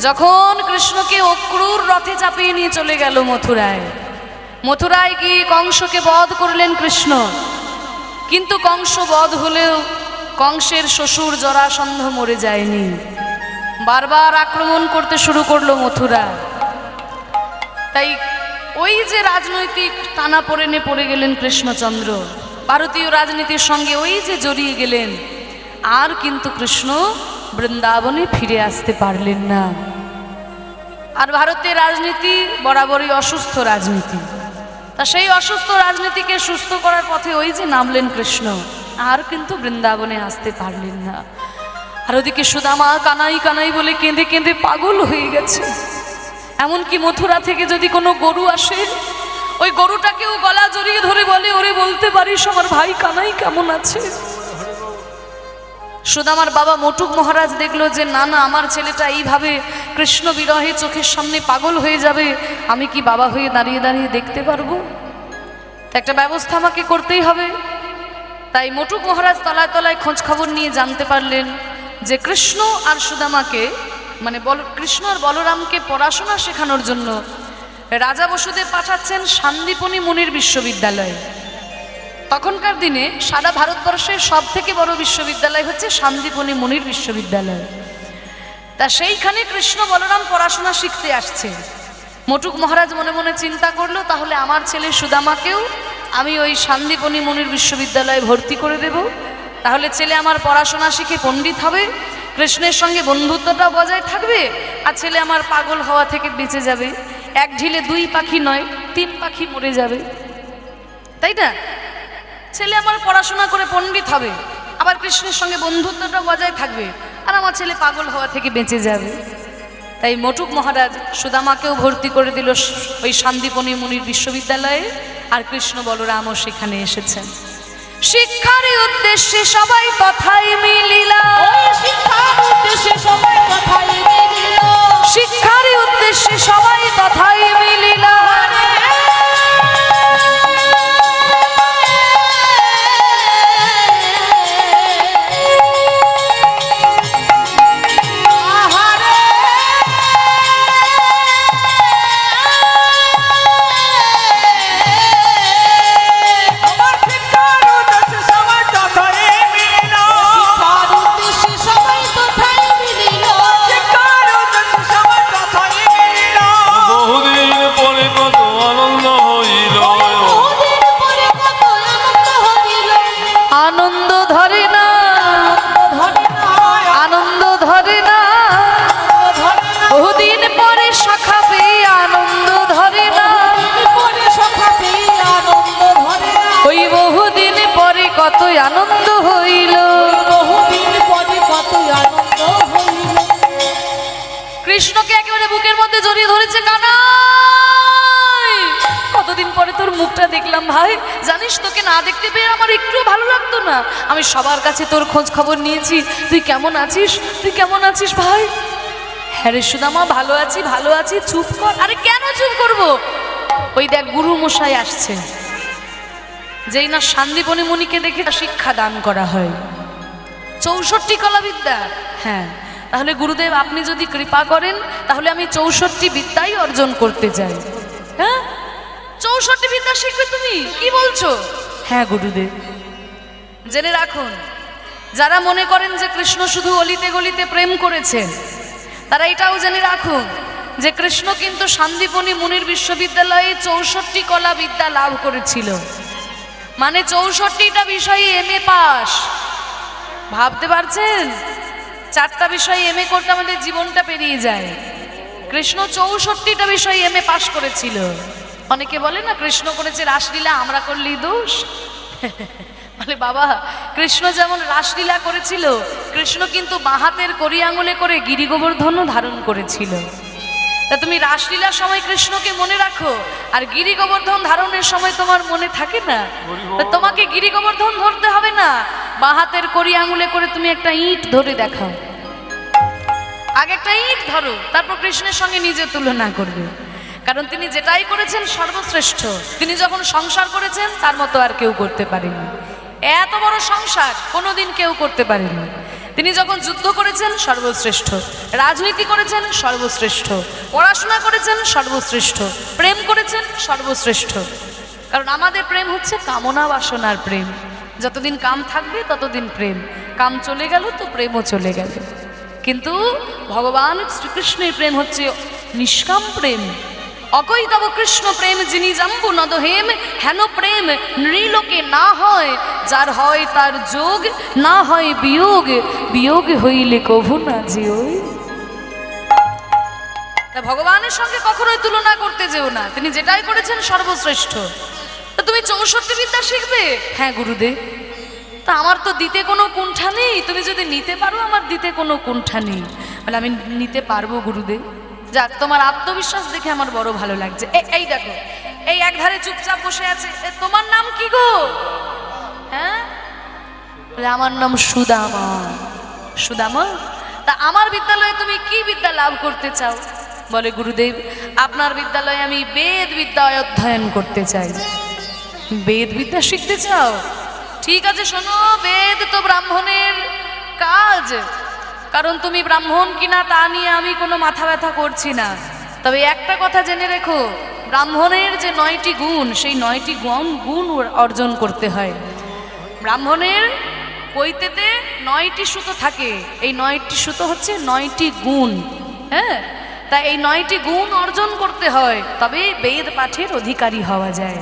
যখন কৃষ্ণকে অক্রূর রথে চাপিয়ে নিয়ে চলে গেল মথুরায়, মথুরায় গিয়ে কংসকে বধ করলেন কৃষ্ণ। কিন্তু কংস বধ হলেও কংসের শ্বশুর জরাসন্ধ মরে যায়নি, বারবার আক্রমণ করতে শুরু করলো মথুরা। তাই ওই যে রাজনৈতিক টানাপোড়েনে পড়ে গেলেন কৃষ্ণচন্দ্র, ভারতীয় রাজনীতির সঙ্গে ওই যে জড়িয়ে গেলেন, আর কিন্তু কৃষ্ণ বৃন্দাবনে ফিরে আসতে পারলেন না। আর ভারতের রাজনীতি বরাবরই অসুস্থ রাজনীতি, তা সেই অসুস্থ রাজনীতিকে সুস্থ করার পথে ওই যে নামলেন কৃষ্ণ, আর কিন্তু বৃন্দাবনে আসতে পারলেন না। আর ওদিকে সুদামা কানাই কানাই বলে কেঁদে কেঁদে পাগল হয়ে গেছে। এমনকি মথুরা থেকে যদি কোনো গরু আসে, ওই গরুটাকেও গলা জড়িয়ে ধরে বলে, ওরে বলতে পারিস আমার ভাই কানাই কেমন আছে? সুদামার বাবা মটুক মহারাজ দেখলো যে না না, আমার ছেলেটা এইভাবে কৃষ্ণ বিরহে চোখের সামনে পাগল হয়ে যাবে, আমি কি বাবা হয়ে দাঁড়িয়ে দাঁড়িয়ে দেখতে পারবো? তা একটা ব্যবস্থা আমাকে করতেই হবে। তাই মটুক মহারাজ তলায় তলায় খোঁজ খবর নিয়ে জানতে পারলেন যে কৃষ্ণ আর সুদামাকে, মানে কৃষ্ণ আর বলরামকে পড়াশোনা শেখানোর জন্য রাজা বসুদেব পাঠাচ্ছেন শান্তিপনি মুনির বিশ্ববিদ্যালয়ে। তখনকার দিনে সারা ভারতবর্ষের সব থেকে বড় বিশ্ববিদ্যালয় হচ্ছে শান্তিপনি মুনির বিশ্ববিদ্যালয়। তা সেইখানে কৃষ্ণ বলরাম পড়াশোনা শিখতে আসছে। মটুক মহারাজ মনে মনে চিন্তা করলো, তাহলে আমার ছেলে সুদামাকেও আমি ওই শান্তিপনি মুনির বিশ্ববিদ্যালয়ে ভর্তি করে দেব, তাহলে ছেলে আমার পড়াশোনা শিখে পণ্ডিত হবে, কৃষ্ণের সঙ্গে বন্ধুত্বটা বজায় থাকবে, আর ছেলে আমার পাগল হওয়া থেকে বেঁচে যাবে। এক ঢিলে দুই পাখি নয়, তিন পাখি মরে যাবে, তাই না? ছেলে আমার পড়াশোনা করে পণ্ডিত হবে, আবার কৃষ্ণের সঙ্গে বন্ধুত্বটা বজায় থাকবে, আর আমার ছেলে পাগল হওয়া থেকে বেঁচে যাবে। তাই মটুক মহারাজ সুদামাকেও ভর্তি করে দিল ওই শান্তিপনি মুনির বিশ্ববিদ্যালয়ে, আর কৃষ্ণ বলরামও সেখানে এসেছেন। শিক্ষার উদ্দেশ্যে সবাই কথাই মিলিল, শিক্ষার উদ্দেশ্যে সবাই কথাই মিলিল, শিক্ষার উদ্দেশ্যে সবাই কথাই মিলিল। কতই আনন্দ হইল, বহুদিন পরে কতই আনন্দ হইল। কৃষ্ণকে একেবারে বুকের মধ্যে জড়িয়ে ধরেছে, কানাই কতদিন পরে তোর মুখটা দেখলাম ভাই, জানিস তোকে না দেখতে পেয়ে আমার একটু ভালো লাগতো না, আমি সবার কাছে তোর খোঁজ খবর নিয়েছি, তুই কেমন আছিস, তুই কেমন আছিস ভাই? হ্যাঁ রে সুদামা, ভালো আছি ভালো আছি। চুপ কর। আরে কেন চুপ করবো? ওই দেখ গুরু মশাই আসছে, যেই না শান্তিপনি মুনিকে দেখে শিক্ষা দান করা হয় 64 কলা বিদ্যা। হ্যাঁ, তাহলে গুরুদেব আপনি যদি কৃপা করেন তাহলে আমি 64 বিদ্যাই অর্জন করতে চাই। হ্যাঁ, 64 বিদ্যা শিখবে তুমি? কি বলছো? হ্যাঁ গুরুদেব। জেনে রাখুন, যারা মনে করেন যে কৃষ্ণ শুধু অলিতে গলিতে প্রেম করেছেন, তারা এটাও জেনে রাখুন যে কৃষ্ণ কিন্তু শান্তিপনি মুনির বিশ্ববিদ্যালয়ে 64 কলা বিদ্যা লাভ করেছিল, মানে 64টা বিষয়ে এমএ পাস। ভাবতে পারছেন? 4টা বিষয়ে এমএ করতে আমাদের জীবনটা পেরিয়ে যায়। কৃষ্ণ 64টা বিষয়ে এমএ পাস করেছিল। অনেকে বলে না কৃষ্ণ করেছে রাসলীলা, আমরা করলেই দোষ। বলে বাবা, কৃষ্ণ যেমন রাসলীলা করেছিল, কৃষ্ণ কিন্তু বাঁ হাতের কড়ি আঙুলে করে গিরি গোবর্ধনও ধারণ করেছিল। তা তুমি রাসলীলার সময় কৃষ্ণকে মনে রাখো, আর গিরি গোবর্ধন ধারণের সময় তোমার মনে থাকে না। তোমাকে গিরি গোবর্ধন ধরতে হবে না, বাঁ হাতের কড়ি আঙুলে করে তুমি একটা ইট ধরে দেখাও। আগে একটা ইট ধরো, তারপর কৃষ্ণের সঙ্গে নিজের তুলনা করবে, কারণ তিনি যেটাই করেছেন সর্বশ্রেষ্ঠ। তিনি যখন সংসার করেছেন তার মতো আর কেউ করতে পারেনি। এত বড় সংসার কোনোদিন কেউ করতে পারেনি। তিনি যখন যুদ্ধ করেছেন সর্বশ্রেষ্ঠ, রাজনীতি করেছেন সর্বশ্রেষ্ঠ, পড়াশোনা করেছেন সর্বশ্রেষ্ঠ, প্রেম করেছেন সর্বশ্রেষ্ঠ। কারণ আমাদের প্রেম হচ্ছে কামনা বাসনার প্রেম। যতদিন কাম থাকবে ততদিন প্রেম, কাম চলে গেল তো প্রেমও চলে গেল। কিন্তু ভগবান শ্রীকৃষ্ণের প্রেম হচ্ছে নিষ্কাম প্রেম। অকৈতব কৃষ্ণ প্রেম যিনি জাম্বু নদহেম, হেন প্রেম নৃলোকে না হয়, যার হয় তার যোগ, না হয় বিয়োগ, বিয়োগ হইলে কভু না যেও। তা ভগবানের সঙ্গে কখনোই তুলনা করতে যেও না, তিনি যেটাই করেছেন সর্বশ্রেষ্ঠ। তা তুমি 64 বিদ্যা শিখবে? হ্যাঁ গুরুদেব। তা আমার তো দিতে কোনো কুণ্ঠা নেই, তুমি যদি নিতে পারো আমার দিতে কোনো কুণ্ঠা নেই। বলে আমি নিতে পারবো গুরুদেব। যাক, তোমার আত্মবিশ্বাস দেখে আমার বড় ভালো লাগছে। এই দেখো, এই একধারে চুপচাপ বসে আছে, তোমার নাম কি গো? হ্যাঁ, আমার নাম সুদামা। সুদামা, তা আমার বিদ্যালয়ে তুমি কি বিদ্যা লাভ করতে চাও? বলে গুরুদেব, আপনার বিদ্যালয়ে আমি বেদ বিদ্যা অধ্যয়ন করতে চাই। বেদ বিদ্যা শিখতে চাও? ঠিক আছে, শোনো, বেদ তো ব্রাহ্মণের কাজ। কারণ তুমি ব্রাহ্মণ কিনা তা নিয়ে আমি কোনো মাথা ব্যথা করছি না। তবে একটা কথা জেনে রেখো, ব্রাহ্মণের যে 9টি গুণ, সেই 9টি গুণ অর্জন করতে হয়। ব্রাহ্মণের পৈতেতে 9টি সুতো থাকে, এই 9টি সুতো হচ্ছে 9টি গুণ। হ্যাঁ, তা এই 9টি গুণ অর্জন করতে হয়, তবে বেদ পাঠের অধিকারী হওয়া যায়।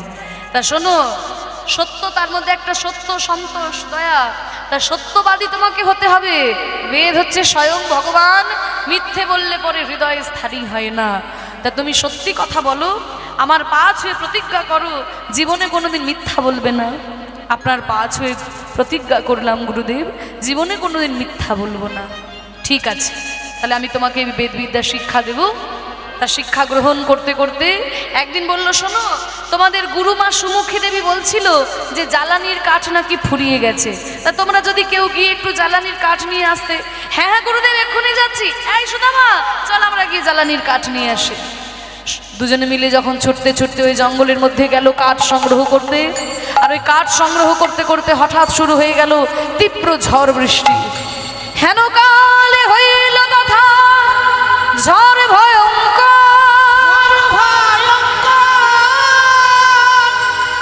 তা শোনো, সত্য, তার মধ্যে একটা সত্য, সন্তোষ, দয়া, তা সত্যবাদী তোমাকে হতে হবে। বেদ হচ্ছে স্বয়ং ভগবান, মিথ্যে বললে পরে হৃদয়ে স্থায়ী হয় না। তা তুমি সত্যি কথা বলো, আমার পা ছুঁয়ে প্রতিজ্ঞা করো জীবনে কোনোদিন মিথ্যা বলবে না। আপনার পা ছুঁয়ে প্রতিজ্ঞা করলাম গুরুদেব, জীবনে কোনোদিন মিথ্যা বলবো না। ঠিক আছে, তাহলে আমি তোমাকে বেদবিদ্যা শিক্ষা দেব। তা শিক্ষা গ্রহণ করতে করতে একদিন বলল, শোনো, তোমাদের গুরুমা সুমুখী দেবী বলছিল যে জ্বালানির কাঠ নাকি ফুরিয়ে গেছে, তা তোমরা যদি কেউ গিয়ে একটু জ্বালানির কাঠ নিয়ে আসতে। হ্যাঁ হ্যাঁ গুরুদেব, এক্ষুনি যাচ্ছি। এই সুদামা, চল আমরা গিয়ে জ্বালানির কাঠ নিয়ে আসি। দুজনে মিলে যখন ছুটতে ছুটতে ওই জঙ্গলের মধ্যে গেল কাঠ সংগ্রহ করতে, আর ওই কাঠ সংগ্রহ করতে করতে হঠাৎ শুরু হয়ে গেল তীব্র ঝড় বৃষ্টি। হেন কালে হইল কথা ঝড় ভয়ঙ্কর,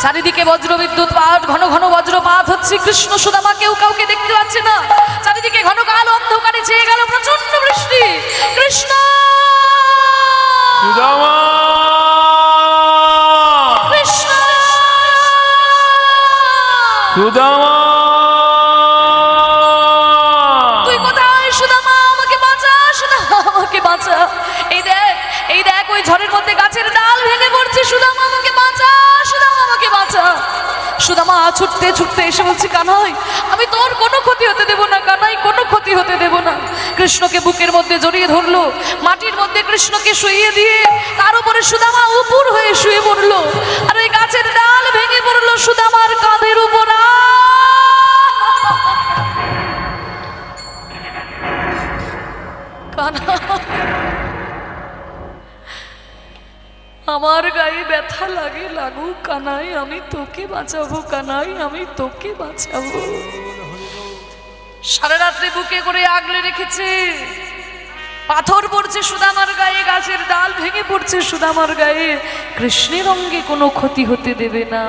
চারিদিকে বজ্রবিদ্যুৎ পাত, ঘন ঘন বজ্রপাত হচ্ছে। কৃষ্ণ সুদামা কেউ কাউকে দেখতে পাচ্ছে না, চারিদিকে ঘন কাল অন্ধকারে ছেয়ে গেল, প্রচন্ড বৃষ্টি। কৃষ্ণ সুদামা, কৃষ্ণ সুদামা, তুই কোথায়? সুদামা, আমাকে বাঁচা, সুদামা আমাকে বাঁচা। এই দেখ, এই দেখ, ওই ঝড়ের মধ্যে গাছের ডাল ভেঙে পড়ছে। সুদামা আমাকে বাঁচা, সুদামা আমাকে বাঁচা। সুদামা ছুটতে ছুটতে এসে বলছে, কানাই, আমি তোর কোনো ক্ষতি হতে দেব না, কানাই, কোনো ক্ষতি হতে দেব না। কৃষ্ণকে বুকের মধ্যে জড়িয়ে ধরলো, মাটির মধ্যে কৃষ্ণকে শুইয়ে দিয়ে তার উপরে সুদামা উপুর হয়ে শুয়ে পড়লো, আর ওই গাছের ডাল ভেঙে পড়লো সুদামার কাঁধের উপর। আমার গায়ে ব্যথা লাগে, লাগুক কানাই, আমি তোকে বাঁচাবো, কানাই, আমি তোকে বাঁচাবো। সারা রাত্রে বুকে করে আগলে রেখেছে, পাথর পড়ছে সুদামার গায়ে, গাছের ডাল ভেঙে পড়ছে সুদামার গায়ে, কৃষ্ণের অঙ্গে কোনো ক্ষতি হতে দেবে না।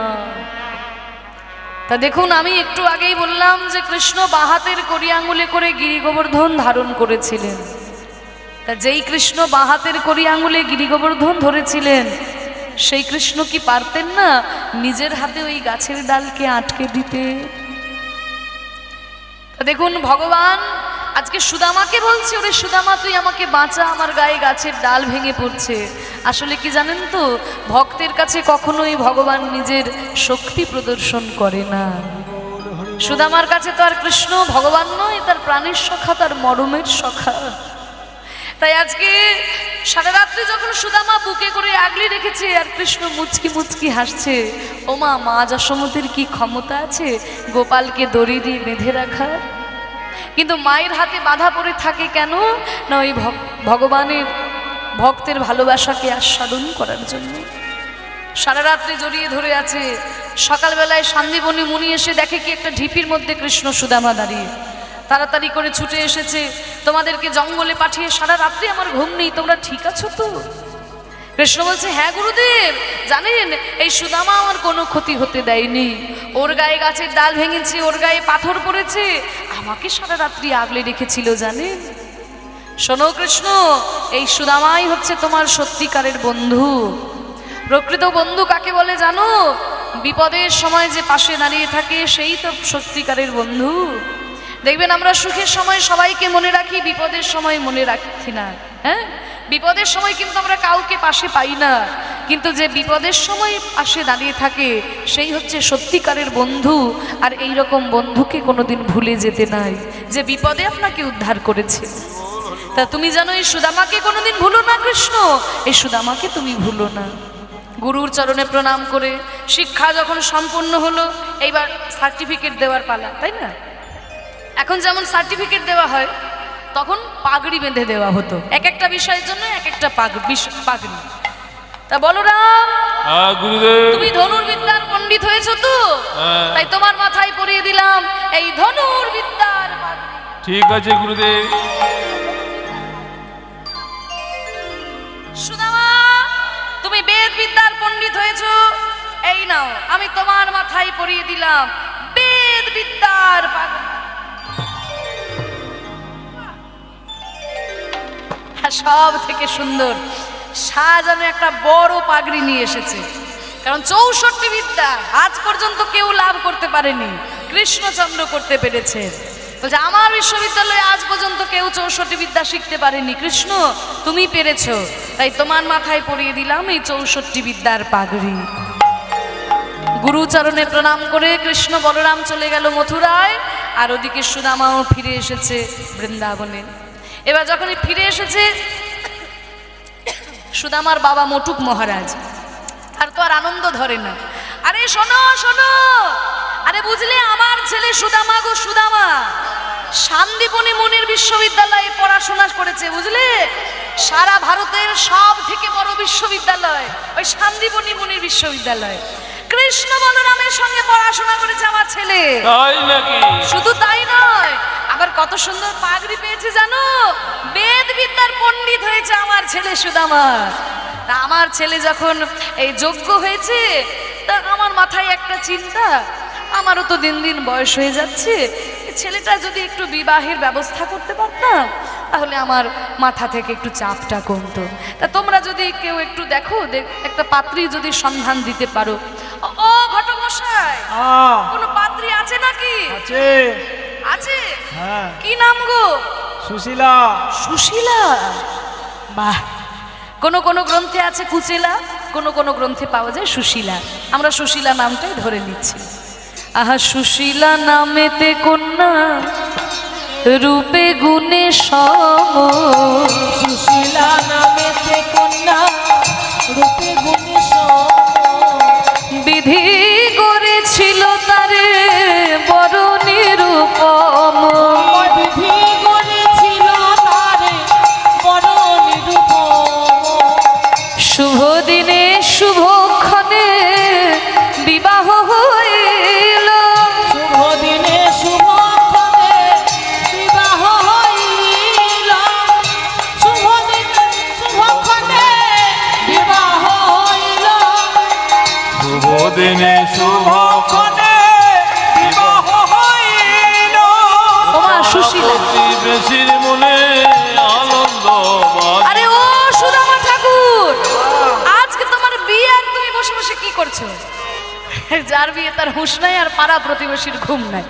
তা দেখুন, আমি একটু আগেই বললাম যে কৃষ্ণ বাঁ হাতের কড়ি আঙুলে করে গিরি গোবর্ধন ধারণ করেছিলেন। তা যেই কৃষ্ণ বাঁ হাতের কড়ি আঙুলে গিরি গোবর্ধন ধরেছিলেন, সেই কৃষ্ণ কি পারতেন না নিজের হাতে ওই গাছের ডালকে আটকে দিতে? তা দেখুন, ভগবান আজকে সুদামাকে বলছে, ওরে সুদামা, তুই আমাকে বাঁচা, আমার গায়ে গাছের ডাল ভেঙে পড়ছে। আসলে কি জানেন তো, ভক্তের কাছে কখনোই ভগবান নিজের শক্তি প্রদর্শন করে না। সুদামার কাছে তো আর কৃষ্ণ ভগবান নয়, তার প্রাণের সখা, তার মরমের সখা। তাই আজকে সারা রাত্রি যখন সুদামা বুকে করে আগলে রেখেছে আর কৃষ্ণ মুচকি মুচকি হাসছে, ওমা, মা যশোমতীর কি ক্ষমতা আছে গোপালকে দড়ি দিয়ে বেঁধে রাখার? কিন্তু মায়ের হাতে বাধা পড়ে থাকে কেন না, ওই ভগবানের ভক্তের ভালোবাসাকে আস্বাদন করার জন্য। সারা রাত্রি জড়িয়ে ধরে আছে। সকালবেলায় সন্দীপনী মুনি এসে দেখে কি একটা ঢিপির মধ্যে কৃষ্ণ সুদামা দাঁড়িয়ে, তাড়াতাড়ি করে ছুটে এসেছে, তোমাদেরকে জঙ্গলে পাঠিয়ে সারা রাত্রি আমার ঘুম নেই, তোমরা ঠিক আছো তো? কৃষ্ণ বলছে, হ্যাঁ গুরুদেব, জানেন এই সুদামা আমার কোনো ক্ষতি হতে দেয়নি। ওর গায়ে গাছের ডাল ভেঙেছে, ওর গায়ে পাথর পড়েছে, আমাকে সারা রাত্রি আগলে রেখেছিল জানেন। শোনো কৃষ্ণ, এই সুদামাই হচ্ছে তোমার সত্যিকারের বন্ধু। প্রকৃত বন্ধু কাকে বলে জানো? বিপদের সময় যে পাশে দাঁড়িয়ে থাকে সেই তো সত্যিকারের বন্ধু। দেখবেন আমরা সুখের সময় সবাইকে মনে রাখি, বিপদের সময় মনে রাখি না। হ্যাঁ, বিপদের সময় কিন্তু আমরা কাউকে পাশে পাই না, কিন্তু যে বিপদের সময় পাশে দাঁড়িয়ে থাকে সেই হচ্ছে সত্যিকারের বন্ধু। আর এই রকম বন্ধুকে কোনোদিন ভুলে যেতে নাই, যে বিপদে আপনাকে উদ্ধার করেছে। তা তুমি জানো এই সুদামাকে কোনোদিন ভুলো না কৃষ্ণ, এই সুদামাকে তুমি ভুলো না। গুরুর চরণে প্রণাম করে শিক্ষা যখন সম্পূর্ণ হলো, এইবার সার্টিফিকেট দেওয়ার পালা, তাই না? এখন যেমন সার্টিফিকেট দেওয়া হয়, তখন পাগড়ি বেঁধে দেওয়া হতো, এক একটা বিষয়ের জন্য এক একটা পাগড়ি। তা বলরাম, তুমি ধনুর্বিদ্যার পণ্ডিত হয়েছো তো, তাই তোমার মাথায় পরিয়ে দিলাম এই ধনুর্বিদ্যার পাগড়ি। ঠিক আছে গুরুদেব। সুদামা, তুমি বেদ বিদ্যার পণ্ডিত হয়েছো, এই নাও আমি তোমার মাথায় পরিয়ে দিলাম বেদ বিদ্যার পাগড়ি। সব থেকে সুন্দর সাজানো একটা বড় পাগড়ি নিয়ে এসেছে, কারণ 64 বিদ্যা আজ পর্যন্ত কেউ লাভ করতে পারেনি, কৃষ্ণচন্দ্র করতে পেরেছে। বলছে আমার বিশ্ববিদ্যালয়ে আজ পর্যন্ত কেউ 64 বিদ্যা শিখতে পারেনি, কৃষ্ণ তুমি পেরেছো, তাই তোমার মাথায় পরিয়ে দিলাম এই 64 বিদ্যার পাগড়ি। গুরুচরণে প্রণাম করে কৃষ্ণ বলরাম চলে গেল মথুরায়, আর ওদিকে সুদামাও ফিরে এসেছে বৃন্দাবনে। এবার যখনই ফিরে এসেছে, সুদামার বাবা মটুক মহারাজ, আর তো আর আনন্দ ধরে না। আরে শোনো শোনো, আরে বুঝলে আমার ছেলে সুদামা গো সুদামা শান্তিবনী মুনির বিশ্ববিদ্যালয়ে পড়াশোনা করেছে, বুঝলে? সারা ভারতের সব থেকে বড় বিশ্ববিদ্যালয় ওই শান্তিবনী মুনির বিশ্ববিদ্যালয়। কৃষ্ণ বলরামের সঙ্গে পড়াশোনা করেছে আমার ছেলে। তাই নাকি? শুধু তাই নয়, আবার কত সুন্দর পাগড়ি পেয়েছে জানো, বেদ বিদ্যার পণ্ডিত হয়েছে আমার ছেলে সুদামা। তা আমার ছেলে যখন এই যোগ্য হয়েছে, তা আমার মাথায় একটা চিন্তা, আমারও তো দিন দিন বয়স হয়ে যাচ্ছে, ছেলেটা যদি একটু বিবাহের ব্যবস্থা করতে পারতাম তাহলে আমার মাথা থেকে একটু চাপটা কমতো। তা তোমরা যদি কেউ একটু দেখো, একটা পাত্রী যদি সন্ধান দিতে পারো। ও ঘটক মশাই, কোনো পাত্রী আছে নাকি? আছে। আছে? হ্যাঁ। কি নাম গো? সুশীলা। সুশীলা, বাহ। কোন কোন গ্রন্থে আছে কুচেলা, কোন কোন গ্রন্থে পাওয়া যায় সুশীলা। আমরা সুশীলা নামটাই ধরে নিচ্ছি। আহা সুশীলা নামেতে কন্যা রূপে গুণে সম, সুশীলা নামেতে কন্যা রূপে গুণে সম, বিধি করেছিল তারে বড় নিরূপম, বিধি করেছিল তারে বড় নিরূপম, শুভ দিনে শুভক্ষণে বিবাহ হইল, শুভ দিনে শুভক্ষণে বিবাহ হইল, শুভ দিনে শুভক্ষণে বিবাহ হইল, শুভ দিনে শুভক্ষণে বিবাহ হইল। ওমা সুশীলা, প্রতিবেশীর মনে আনন্দ। আরে ও সুদামা ঠাকুর, আজকে তোমার বিয়ে আর তুমি বসে বসে কি করছো? যার বিয়ে তার হুঁশ নাই, আর পাড়া প্রতিবেশীর ঘুম নাই।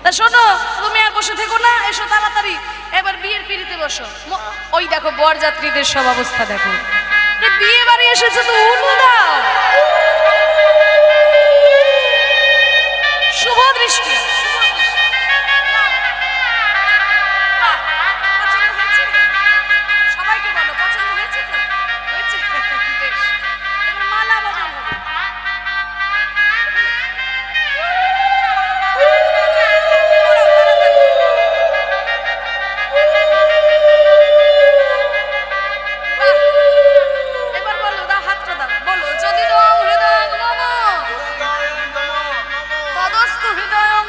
তা শোনো, তুমি আর বসে থেকো না, এসো তাড়াতাড়ি এবার বিয়ের পিড়িতে বসো। ওই দেখো বরযাত্রীদের সব অবস্থা দেখো, বিয়ে বাড়ি এসেছে তো উলু দাও। শুভ দৃষ্টি, সবাইকে বলো পছন্দ হয়েছে তো? হয়েছে? বেশ, এবার মালা বদল হবে। এবার বলো, দাও হাতটা দাও, বলো যদি হৃদয় মম তদস্তু হৃদয়ং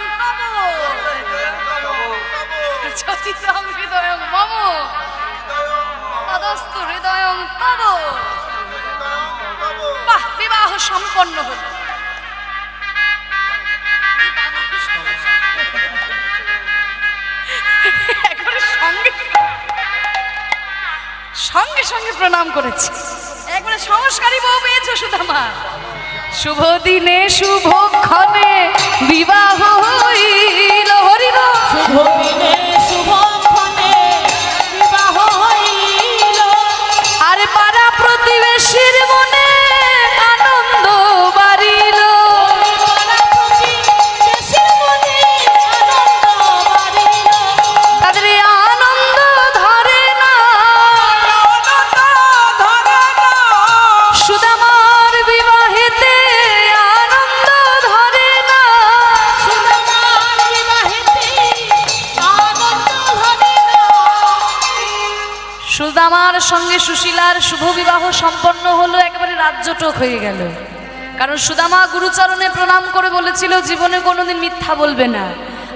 সঙ্গে সঙ্গে প্রণাম করেছে। একবারে সংস্কারী বউ পেয়েছো সুদামা। শুভ দিনে শুভক্ষণে বিবাহ হইল, হরিল শুভ দিনে শুভক্ষণে বিবাহ হইল। আর পাড়া প্রতিবেশীর মনে আনন্দ বাড়িল। পাড়া প্রতিবেশীর মনে আনন্দ বাড়িল। তাদের এই আনন্দ ধরে না, সুদামার বিবাহেতে আনন্দ ধরে না। সুদামার বিবাহেতে আনন্দ ধরে না। সুদামার সঙ্গে সুশীলার শুভ বিবাহ সম্পন্ন হলো, একেবারে রাজ্যটক হয়ে গেল। কারণ সুদামা গুরুচরণে প্রণাম করে বলেছিল জীবনে কোনোদিন মিথ্যা বলবে না।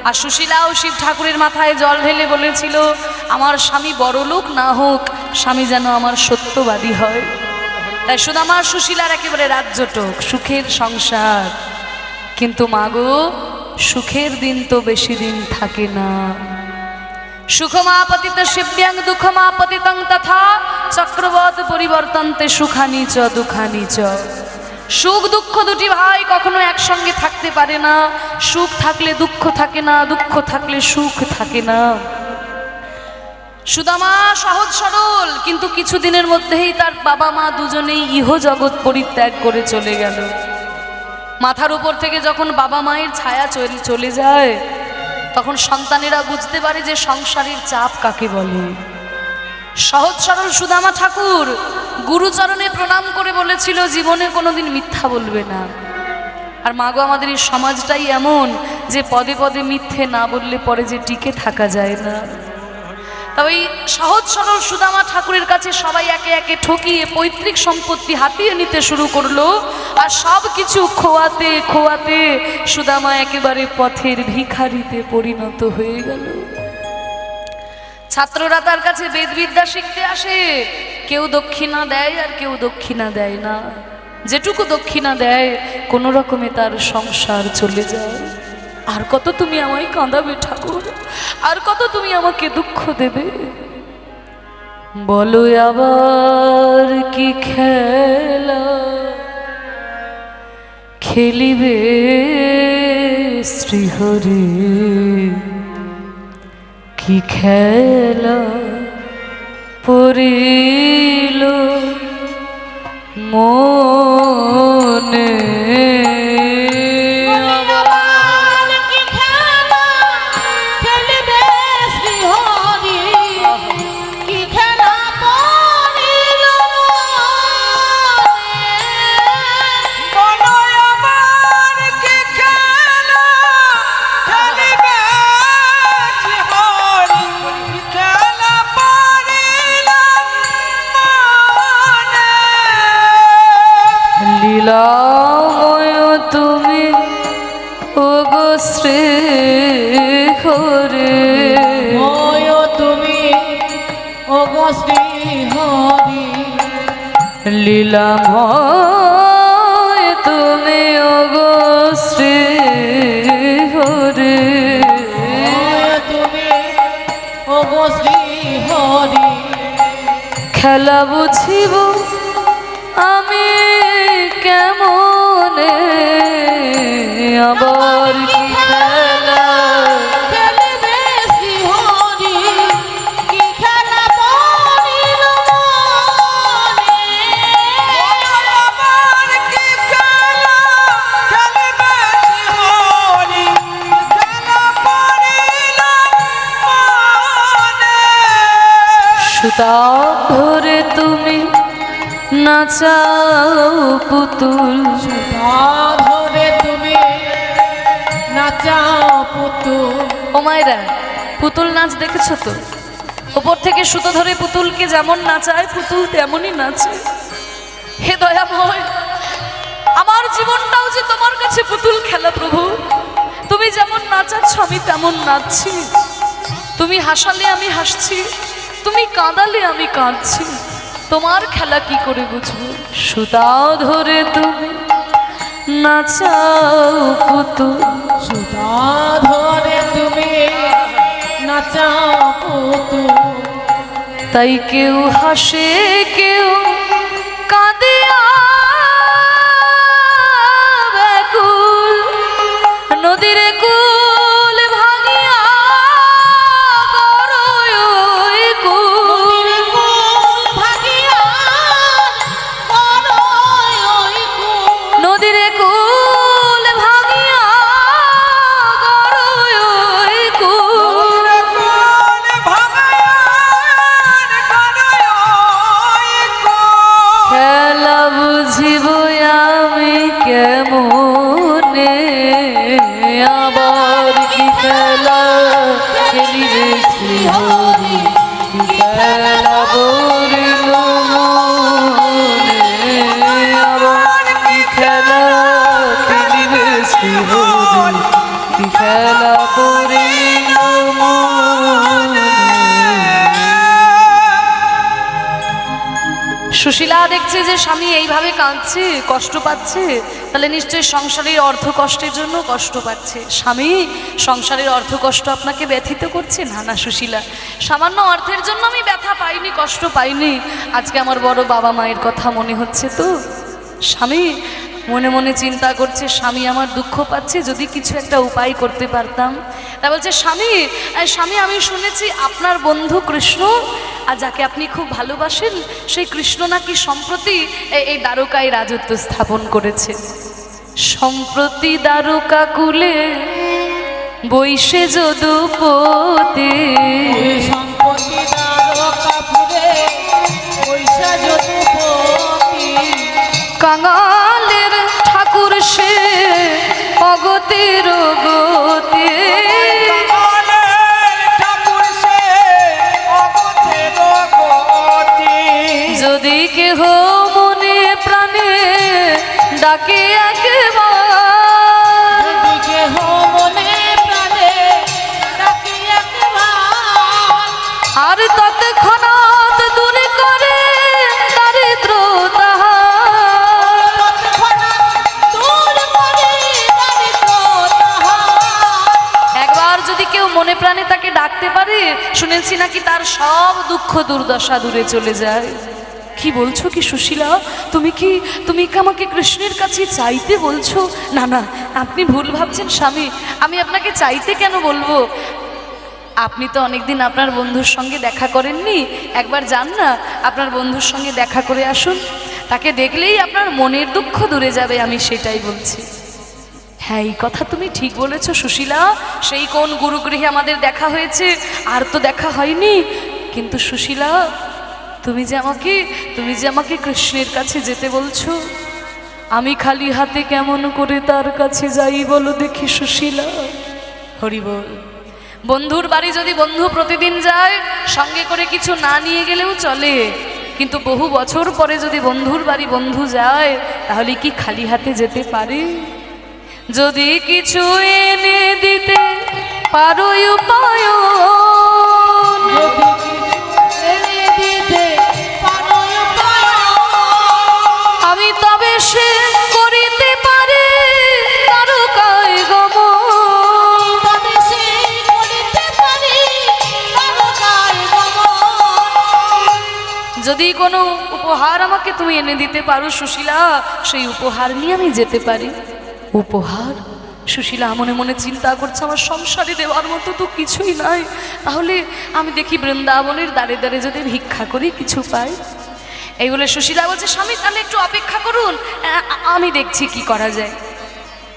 আর সুশীলাও শিব ঠাকুরের মাথায় জল ঢেলে বলেছিল আমার স্বামী বড়লোক না হোক, স্বামী যেন আমার সত্যবাদী হয়। তাই সুদামার সুশীলার একেবারে রাজ্যটক, সুখের সংসার। কিন্তু মাগো, সুখের দিন তো বেশি দিন থাকে না। সুখমাপতিত শিব্যাং দুঃখমাপতিতং তথা চক্রবৎ পরিবর্তন্তে সুখানি চ দুঃখানি চ। সুখ দুঃখ দুটি ভাই কখনো একসঙ্গে থাকতে পারে না। সুখ থাকলে দুঃখ থাকে না, দুঃখ থাকলে সুখ থাকে না। সুদামা সহজ সরল, কিন্তু কিছুদিনের মধ্যেই তার বাবা মা দুজনেই ইহ জগৎ পরিত্যাগ করে চলে গেল। মাথার উপর থেকে যখন বাবা মায়ের ছায়া চলে যায়, তখন সন্তানেরা বুঝতে পারে যে সংসারের চাপ কাকে বলে। সহজ সরল সুদামা ঠাকুর গুরুচরণে প্রণাম করে বলেছিল জীবনে কোনোদিন মিথ্যা বলবে না। আর মাগো, আমাদের এই সমাজটাই এমন যে পদে পদে মিথ্যে না বললে পরে যে টিকে থাকা যায় না। তবে সহজ সরল সুদামা ঠাকুরের কাছে সবাই একে একে ঠকিয়ে পৈতৃক সম্পত্তি হাতিয়ে নিতে শুরু করলো। আর সব কিছু খোয়াতে খোয়াতে সুদামা একেবারে পথের ভিখারিতে পরিণত হয়ে গেল। ছাত্ররা তার কাছে বেদবিদ্যা শিখতে আসে, কেউ দক্ষিণা দেয় আর কেউ দক্ষিণা দেয় না। যেটুকু দক্ষিণা দেয় কোনো রকমে তার সংসার চলে যায়। আর কত তুমি আমায় কাঁদাবে ঠাকুর, আর কত তুমি আমাকে দুঃখ দেবে? বলো আবার কি খেলা খেলিবে শ্রীহরি, কি খেলা পড়িল মনে। আবার কি খেলা খেলিবে শ্রীহরি, কি খেলা পড়িল মনে। বলো আবার কি খেলা খেলিবে শ্রীহরি, কি খেলা পড়িল মনে। লীলাময় তুমি ওগো শ্রীহরি, ময় তুমি ওগো শ্রীহরি। লীলাময় তুমি ওগো শ্রীহরি। ময় তুমি ওগো শ্রীহরি। খেলা বুঝিব আমি কেমনে, আবার কি খেলা খেলিবে শ্রীহরি, কি খেলা পড়িল মনে। আবার কি খেলা খেলিবে শ্রীহরি, কি খেলা পড়িল মনে। সুতা ধরে তুমি নাচাও পুতুল, ধরে তুমি নাচাও পুতুল। ও মায়েরা, পুতুল নাচ দেখেছো তো? উপর থেকে সুতো ধরে পুতুলকে যেমন নাচায়, পুতুল তেমনই নাচে। হে দয়াময়, আমার জীবনটাও যে তোমার কাছে পুতুল খেলা প্রভু। তুমি যেমন নাচাচ্ছ আমি তেমন নাচছি, তুমি হাসালে আমি হাসছি, তুমি কাঁদালে আমি কাঁদছি। তোমার খেলা কি করে বুঝবো? সুতাও ধরে তুমি নাচাও পুতুল, সুতা ধরে তুমি নাচাও পুতুল। তাই কেউ হাসে কেউ কাঁদে ব্যাকুল, নদীর কুল ভাঙিয়া করয় ওই কুল। কুল ভাগিয়া করয় ওই কুল। নদীর কুল ভাঙিয়া করয় ওই কুল। কোন ভাঙায়ার করয় ওই কোন। খেলা বুঝিব আমি কেমনে, আবার কি খেলা খেলিবে শ্রীহরি, কি খেলা বলিল মনে, আবার কি খেলা খেলিবে শ্রীহরি, কি খেলা বলিল মনে। সুশীলা দেখছে যে স্বামী এইভাবে কাঁদছে, কষ্ট পাচ্ছে, তাহলে নিশ্চয়ই সংসারের অর্থ কষ্টের জন্য কষ্ট পাচ্ছে। স্বামী, সংসারের অর্থ কষ্ট আপনাকে ব্যথিত করছে? না না সুশীলা, সামান্য অর্থের জন্য আমি ব্যথা পাইনি, কষ্ট পাইনি। আজকে আমার বড় বাবা মায়ের কথা মনে হচ্ছে তো। স্বামী মনে মনে চিন্তা করছে, স্বামী আমার দুঃখ পাচ্ছে, যদি কিছু একটা উপায় করতে পারতাম। তা বলছে, স্বামী স্বামী আমি শুনেছি আপনার বন্ধু কৃষ্ণ, আর যাকে আপনি খুব ভালোবাসেন, সেই কৃষ্ণ নাকি সম্প্রতি এই দ্বারকায় রাজত্ব স্থাপন করেছে। সম্প্রতি দ্বারকা কুলে বৈশে যদুপতি, সম্পত্তি দ্বারকাপুরে পয়সা যদুপতি। কাঙালের ঠাকুর সে অগতির গতি, কাঙালের ঠাকুর সে অগতের গতি। যদি কেহ মনে প্রাণে ডাকে একবার, যদি কেহ মনে প্রাণে ডাকে একবার, আর তৎক্ষণাৎ দূর করে দারিদ্র তাহার। তৎক্ষণাৎ দূর করে দারিদ্র তাহার। একবার যদি কেউ মনে প্রাণে তাকে ডাকতে পারে, শুনেছি নাকি তার সব দুঃখ দুর্দশা দূরে চলে যায়। কি বলছো কি সুশীলা, তুমি কি আমাকে কৃষ্ণের কাছে চাইতে বলছো? না না, আপনি ভুল ভাবছেন স্বামী, আমি আপনাকে চাইতে কেন বলবো? আপনি তো অনেকদিন আপনার বন্ধুর সঙ্গে দেখা করেননি, একবার যান না আপনার বন্ধুর সঙ্গে দেখা করে আসুন, তাকে দেখলেই আপনার মনের দুঃখ দূরে যাবে, আমি সেটাই বলছি। হ্যাঁ, এই কথা তুমি ঠিক বলেছ সুশীলা, সেই কোন গুরুগৃহে আমাদের দেখা হয়েছে, আর তো দেখা হয়নি। কিন্তু সুশীলা, তুমি যে আমাকে কৃষ্ণের কাছে যেতে বলছো, আমি খালি হাতে কেমন করে তার কাছে যাই বলো দেখি সুশীলা। হরি বল। বন্ধুর বাড়ি যদি বন্ধু প্রতিদিন যায়, সঙ্গে করে কিছু না নিয়ে গেলেও চলে, কিন্তু বহু বছর পরে যদি বন্ধুর বাড়ি বন্ধু যায়, তাহলে কি খালি হাতে যেতে পারে? যদি কিছু এনে দিতে পারো উপায়, যদি কিছু এনে দিতে পারো উপায়, আমি তবে সে করিতে পারি দ্বারকায় গমন। তবে সে করিতে পারি দ্বারকায় গমন। যদি কোনো উপহার আমাকে তুমি এনে দিতে পারো সুশীলা, সেই উপহার নিয়ে আমি যেতে পারি। উপহার? সুশীলা মনে মনে চিন্তা করছে, আমার সংসারে দেওয়ার মতো তো কিছুই নাই, তাহলে আমি দেখি বৃন্দাবনের দ্বারে দ্বারে যদি ভিক্ষা করি কিছু পাই। এই বলে সুশীলা বলছে, স্বামী তাহলে একটু অপেক্ষা করুন, আমি দেখছি কি করা যায়।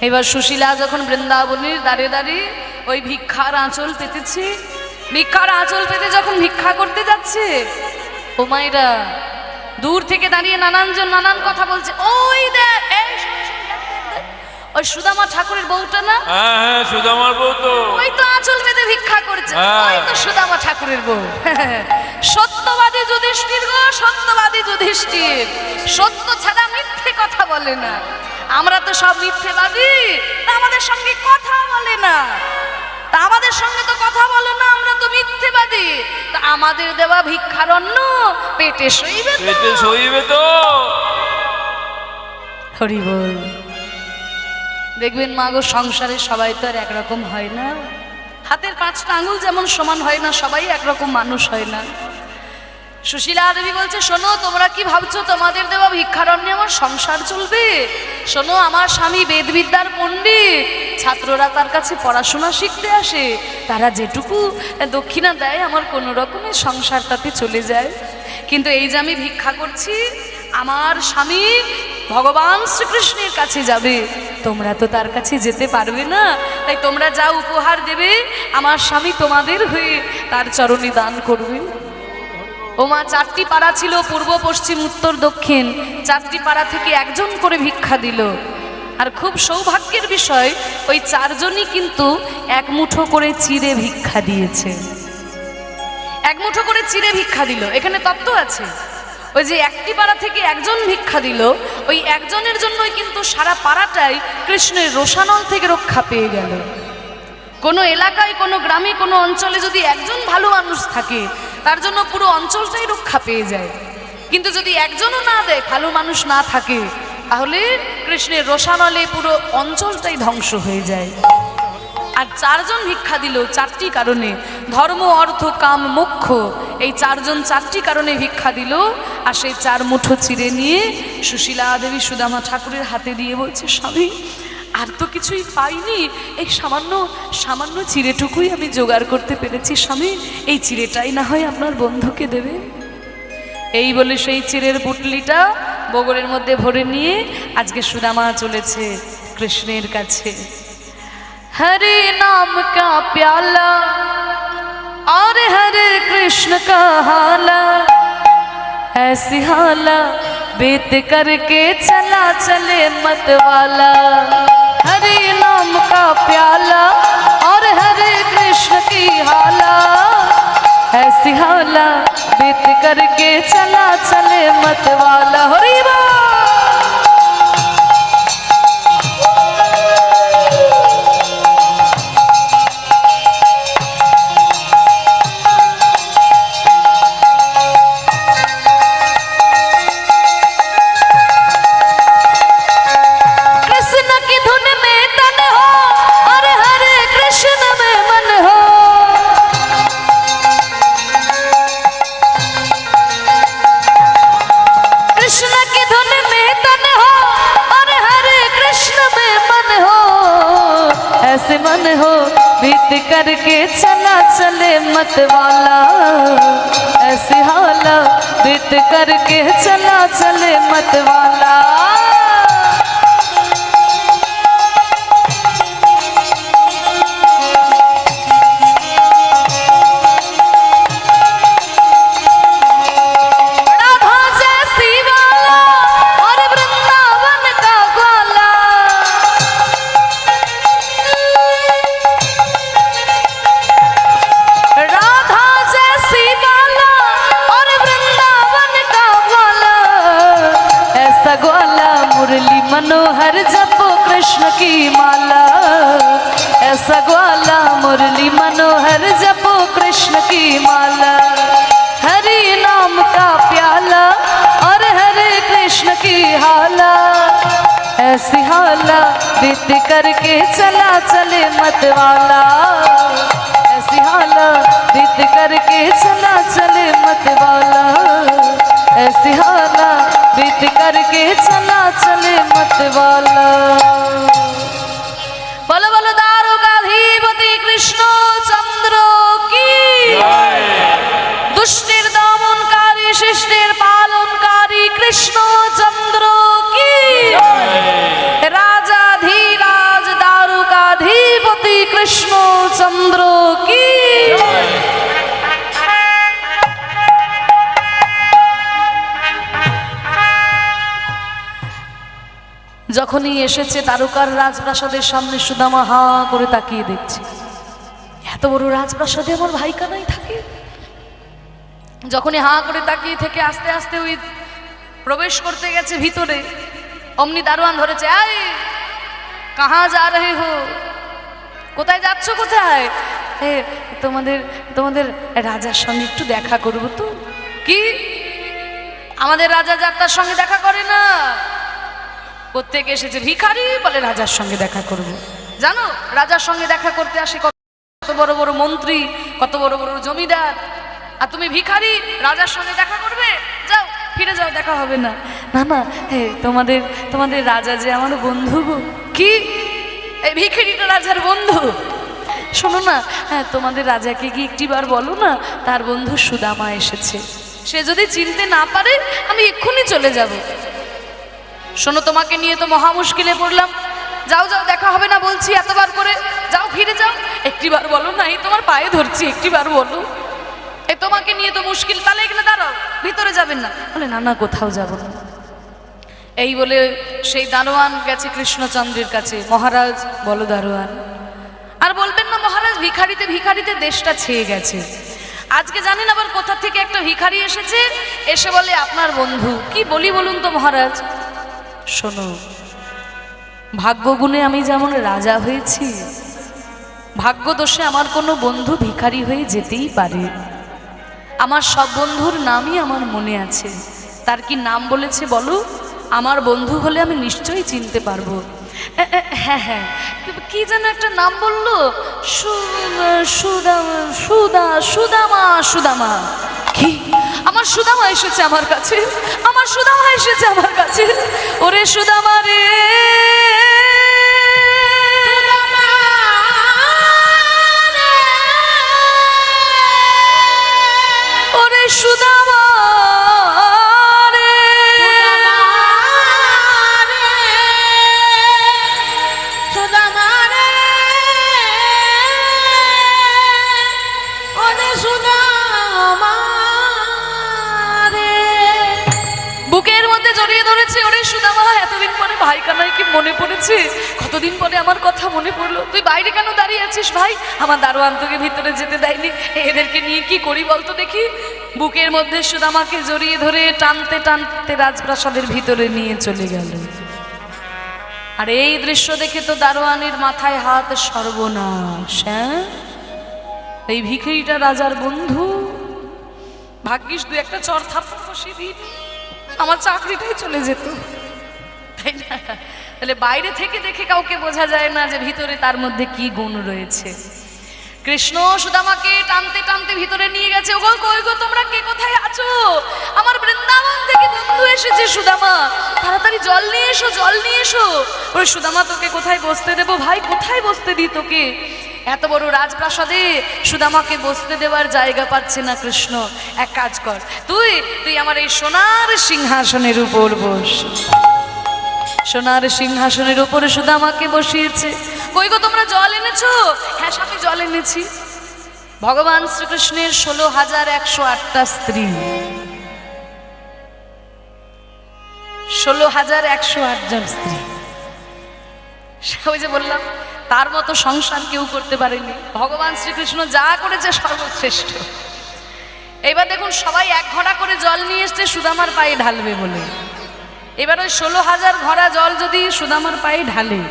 এবার সুশীলা যখন বৃন্দাবনের দ্বারে দ্বারে ওই ভিক্ষার আঁচল পেতেছে, ভিক্ষার আঁচল পেতে যখন ভিক্ষা করতে যাচ্ছে, ও মায়েরা দূর থেকে দাঁড়িয়ে নানানজন নানান কথা বলছে। ওই দেখ, এই শোন, শোন, দেখ, দেখ, দেখ, ওই সুদামা ঠাকুরের বউটা না, হ্যাঁ হ্যাঁ, সুদামার বউ তো। ওই তো আঁচল বেঁধে ভিক্ষা করছে, হ্যাঁ। ওই তো সুদামা ঠাকুরের বউ। সত্যবাদী যুধিষ্ঠির গো, সত্যবাদী যুধিষ্ঠির, সত্য ছাড়া মিথ্যে কথা বলে না। আমরা তো সব মিথ্যেবাদী, তা আমাদের সঙ্গে কথা বলে না, তা আমাদের সঙ্গে তো কথা বলে না, আমরা তো মিথ্যেবাদী। তা আমাদের দেওয়া ভিক্ষার অন্ন পেটে সইবে তো? পেটে সইবে তো। হরি বল। দেখবেন মা গো, সংসারে সবাই তো আর একরকম হয় না, হাতের 5টা আঙুল যেমন সমান হয় না, সবাই একরকম মানুষ হয় না। সুশীলা দেবী বলছে, শোনো, তোমরা কি ভাবছো তোমাদের দেওয়া ভিক্ষারণ্যে আমার সংসার চলবে? শোনো, আমার স্বামী বেদবিদ্যার পণ্ডিত, ছাত্ররা তার কাছে পড়াশোনা শিখতে আসে, তারা যেটুকু দক্ষিণা দেয় আমার কোনো রকমের সংসারটাতে চলে যায়। কিন্তু এই যে আমি ভিক্ষা করছি, আমার স্বামী ভগবান শ্রীকৃষ্ণের কাছে যাবে, তোমরা তো তার কাছে যেতে পারবে না, তাই তোমরা যা উপহার দেবে আমার স্বামী তোমাদের হয়ে তার চরণে দান করবে। ওমা, 4টি পাড়া ছিল, পূর্ব পশ্চিম উত্তর দক্ষিণ, 4টি পাড়া থেকে একজন করে ভিক্ষা দিল। আর খুব সৌভাগ্যের বিষয়, ওই 4 জনই কিন্তু এক মুঠো করে চিড়ে ভিক্ষা দিয়েছে। এক মুঠো করে চিড়ে ভিক্ষা দিল। এখানে তত্ত্ব আছে, ওই যে একটি পাড়া থেকে একজন ভিক্ষা দিল, ওই একজনের জন্যই কিন্তু সারা পাড়াটাই কৃষ্ণের রোষানল থেকে রক্ষা পেয়ে গেল। কোনো এলাকায়, কোনো গ্রামে, কোনো অঞ্চলে যদি একজন ভালো মানুষ থাকে, তার জন্য পুরো অঞ্চলটাই রক্ষা পেয়ে যায়। কিন্তু যদি একজনও না দেয়, ভালো মানুষ না থাকে, তাহলে কৃষ্ণের রোষানলে পুরো অঞ্চলটাই ধ্বংস হয়ে যায়। আর 4 জন ভিক্ষা দিল 4টি কারণে, ধর্ম, অর্থ, কাম, মোক্ষ, এই 4 জন 4টি কারণে ভিক্ষা দিল। আর সেই 4 মুঠো চিড়ে নিয়ে সুশীলা দেবী সুদামা ঠাকুরের হাতে দিয়ে বলছে, স্বামী, আর তো কিছুই পাইনি, এই সামান্য সামান্য চিড়েটুকুই আমি জোগাড় করতে পেরেছি, স্বামী, এই চিড়েটাই না হয় আপনার বন্ধুকে দেবে। এই বলে সেই চিড়ের পুটলিটা বগলের মধ্যে ভরে নিয়ে আজকে সুদামা চলেছে কৃষ্ণের কাছে। हरे नाम का प्याला और हरे कृष्ण का हाला, ऐसी हाला बीत करके चला चले मत वाला। हरे नाम का प्याला और हरे कृष्ण की हाला, ऐसी हाला बीत करके चला चले मत वाला। हरि बोल। ऐसे मन हो बीत करके चला चले मत वाला, ऐसे हाला बीत करके चला चले मत वाला। मुरली मनोहर जपो कृष्ण की माला, ऐसा ग्वाला मुरली मनोहर जपो कृष्ण की माला। हरि नाम का प्याला और हरे कृष्ण की हाला, ऐसी हाला बीत करके चला चले मत वाला, ऐसी हाला बीत करके चला चले मत वाला, ऐसी हाला बीत करके चला चले मत वाला। बोलो बोलो द्वारकाधीपति कृष्ण चंद्र की, दुष्टेर दमनकारी शिष्टेर पालनकारी कृष्ण चंद्र की, राजाधिराज द्वारकाधीपति कृष्ण चंद्र की। যখনই এসেছে তারকার রাজপ্রাসাদের সামনে, সুদামা হা করে তাকিয়ে দেখছে, এত বড় রাজপ্রাসাদে আমার ভাই কানাই থাকে। যখনই হা করে তাকিয়ে থেকে আস্তে আস্তে ওই প্রবেশ করতে গেছে ভিতরে, অমনি দারোয়ান ধরেছে, আয় কাহা যা রহে হো, কোথায় যাচ্ছ, কোথায়? তোমাদের তোমাদের রাজার সঙ্গে একটু দেখা করবো। তো কি, আমাদের রাজা যাত্রার সঙ্গে দেখা করে না, প্রত্যেকে এসেছে ভিখারি বলে রাজার সঙ্গে দেখা করব। জানো, রাজার সঙ্গে দেখা করতে আসে কত বড় বড় মন্ত্রী, কত বড় বড় জমিদার, আর তুমি ভিখারি, রাজার সঙ্গে দেখা করবে? যাও, ফিরে যাও, দেখা হবে না। না না, তোমাদের তোমাদের রাজা যে আমার বন্ধু গো। কি? এই ভিখারিটা রাজার বন্ধু? শোনো না, তোমাদের রাজাকে কি একটিবার বলো না তার বন্ধু সুদামা এসেছে। সে যদি চিনতে না পারে আমি এক্ষুনি চলে যাব। শোনো, তোমাকে নিয়ে তো মহা মুশকিলে পড়লাম। যাও যাও, দেখা হবে না বলছি এতবার করে। যাও, ফিরে যাও, একটিবার বলো না, এই তোমার পায়ে ধরছি, একটিবার বলো। এই তোমাকে নিয়ে তো মুশকিল, তাহলে এখানে দাঁড়াও, ভিতরে যাবেন না। বলে না না, কোথাও যাব না। এই বলে সেই দারোয়ান গেছে কৃষ্ণচন্দ্রের কাছে। মহারাজ, বলো দারোয়ান। আর বলবেন না মহারাজ, ভিখারিতে ভিখারিতে দেশটা ছেয়ে গেছে। আজকে জানেন আবার কোথা থেকে একটা ভিখারি এসেছে, এসে বলে আপনার বন্ধু। কি বলি বলুন তো মহারাজ? শোনো, ভাগ্যগুণে আমি যেমন রাজা হয়েছি, ভাগ্যদোষে আমার কোনো বন্ধু ভিখারি হয়ে যেতেই পারে। আমার সব বন্ধুর নামই আমার মনে আছে। তার কি নাম বলেছে বলো? আমার বন্ধু হলে আমি নিশ্চয়ই চিনতে পারবো। হ্যাঁ হ্যাঁ, কি যেন একটা নাম বললো, সুদামা। সুদামা? কি? আমার সুদামা এসেছে আমার কাছে, আমার সুদামা এসেছে আমার কাছে। ওরে সুদামা রে, ওরে সুদামা রে, সুদামা রে, ওরে সুদামা রে। বুকের মধ্যে জড়িয়ে ধরেছে। ওরে সুদামা, এতদিন পরে ভাই কানাই কি মনে পড়েছে? কতদিন পরে আমার কথা মনে পড়লো। তুই বাইরে কেন দাঁড়িয়ে আছিস ভাই? আমার দারোয়ান তোকে ভিতরে যেতে দেয়নি। এদেরকে নিয়ে কি করি বলতো দেখি। বুকের মধ্যে সুদামাকে জড়িয়ে ধরে টানতে টানতে রাজপ্রাসাদের ভিতরে নিয়ে চলে গেল। আর এই দৃশ্য দেখে তো দারোয়ানের মাথায় হাত। সর্বনাশ! হ্যাঁ, এই ভিখারিটা রাজার বন্ধু। ভাগ্যিস দু একটা চর থাপ্পড় বসিয়ে দিই, আমার চাকরিটাই চলে যেত, তাই না? তাহলে বাইরে থেকে দেখে কাউকে বোঝা যায় না যে ভিতরে তার মধ্যে কি গুণ রয়েছে। কৃষ্ণ সুদামাকে টানতে টানতে ভিতরে নিয়ে গেছে। ওগো, কই গো তোমরা, কে কোথায় আছো? আমার বৃন্দাবন থেকে বন্ধু এসেছে সুদামা, তাড়াতাড়ি জল নিয়ে এসো, জল নিয়ে এসো। ওরে সুদামা, তোকে কোথায় বসতে দেবো ভাই? কোথায় বসতে দিই তোকে? এত বড় রাজপ্রাসাদে সুদামাকে বসতে দেওয়ার জায়গা পাচ্ছে না কৃষ্ণ। এক কাজ কর, তুই তুই আমার এই সোনার সিংহাসনের উপর বস। সোনার সিংহাসনের উপরে সুদামাকে বসিয়েছে। কই গো তোমরা জল এনেছো? হ্যাঁ স্বামী, জল এনেছি। ভগবান শ্রীকৃষ্ণের 16,108টা স্ত্রী, 16,108 জন স্ত্রী। ওই যে বললাম, তার মতো সংসার কেউ করতে পারেনি। ভগবান শ্রীকৃষ্ণ যা করেছে সর্বশ্রেষ্ঠ। এবার দেখুন, সবাই এক ঘড়া করে জল নিয়ে এসছে সুদামার পায়ে ঢালবে বলে। এবার ওই 16,000 ঘড়া জল যদি সুদামার পায়ে ঢালে,